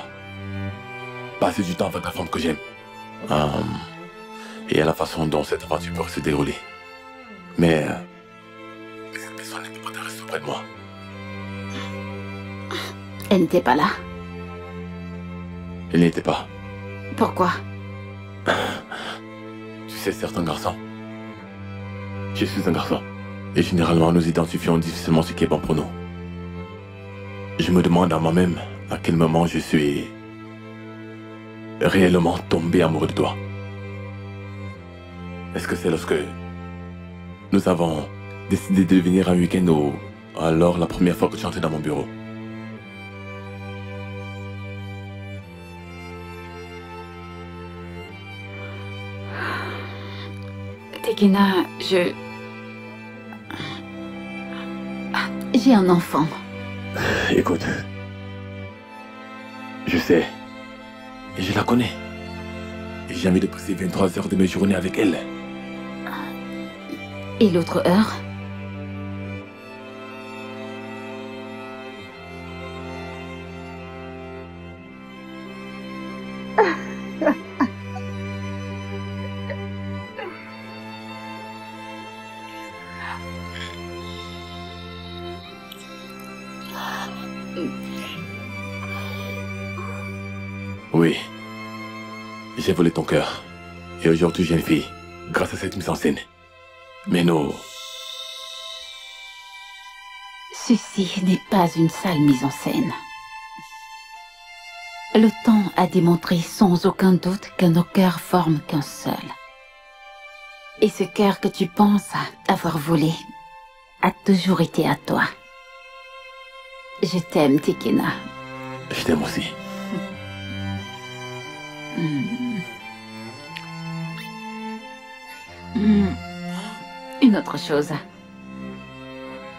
passer du temps avec la femme que j'aime. Et à la façon dont cette aventure peut se dérouler. Mais cette personne n'était pas de rester auprès de moi. Elle n'était pas là. Elle n'y était pas. Pourquoi? Tu sais, certains garçons. Je suis un garçon. Et généralement, nous identifions difficilement ce qui est bon pour nous. Je me demande à moi-même à quel moment je suis réellement tombé amoureux de toi. Est-ce que c'est lorsque nous avons décidé de venir un week-end ou alors la première fois que tu entrais dans mon bureau? Tekena, j'ai un enfant. Écoute, je sais, et je la connais. Et j'ai envie de passer 23 heures de mes journées avec elle. Et l'autre heure? Oui, j'ai volé ton cœur. Et aujourd'hui, j'ai une fille, grâce à cette mise en scène. Mais non. Ceci n'est pas une sale mise en scène. Le temps a démontré sans aucun doute que nos cœurs forment qu'un seul. Et ce cœur que tu penses avoir volé a toujours été à toi. Je t'aime, Tekena. Je t'aime aussi. Une autre chose.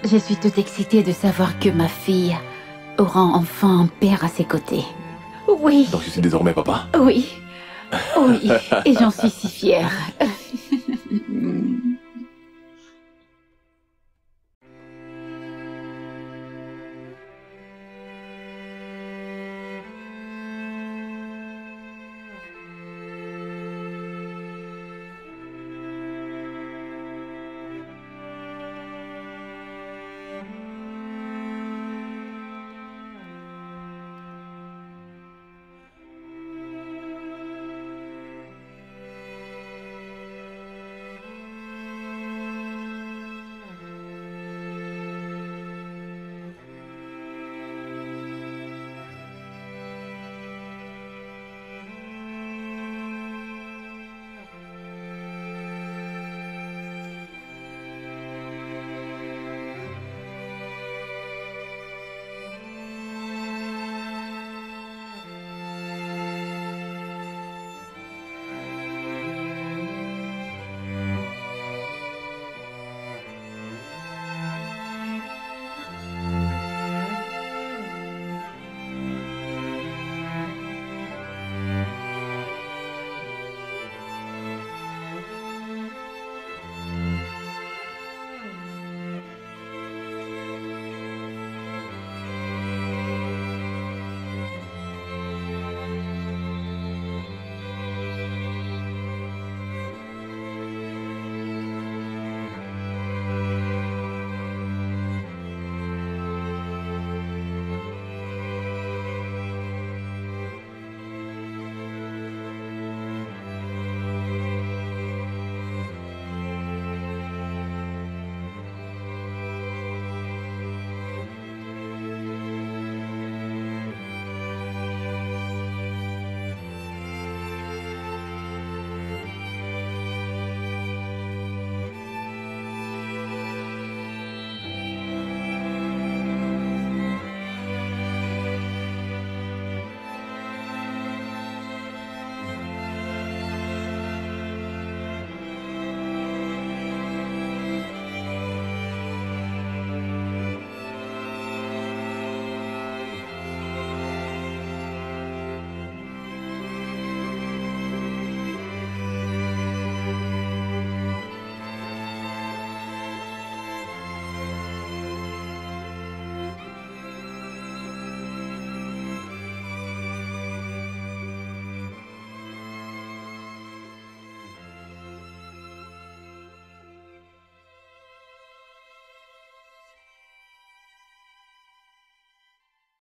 Je suis toute excitée de savoir que ma fille aura enfin un père à ses côtés. Oui. Donc je suis désormais papa? Oui. Oui. Et j'en suis si fière.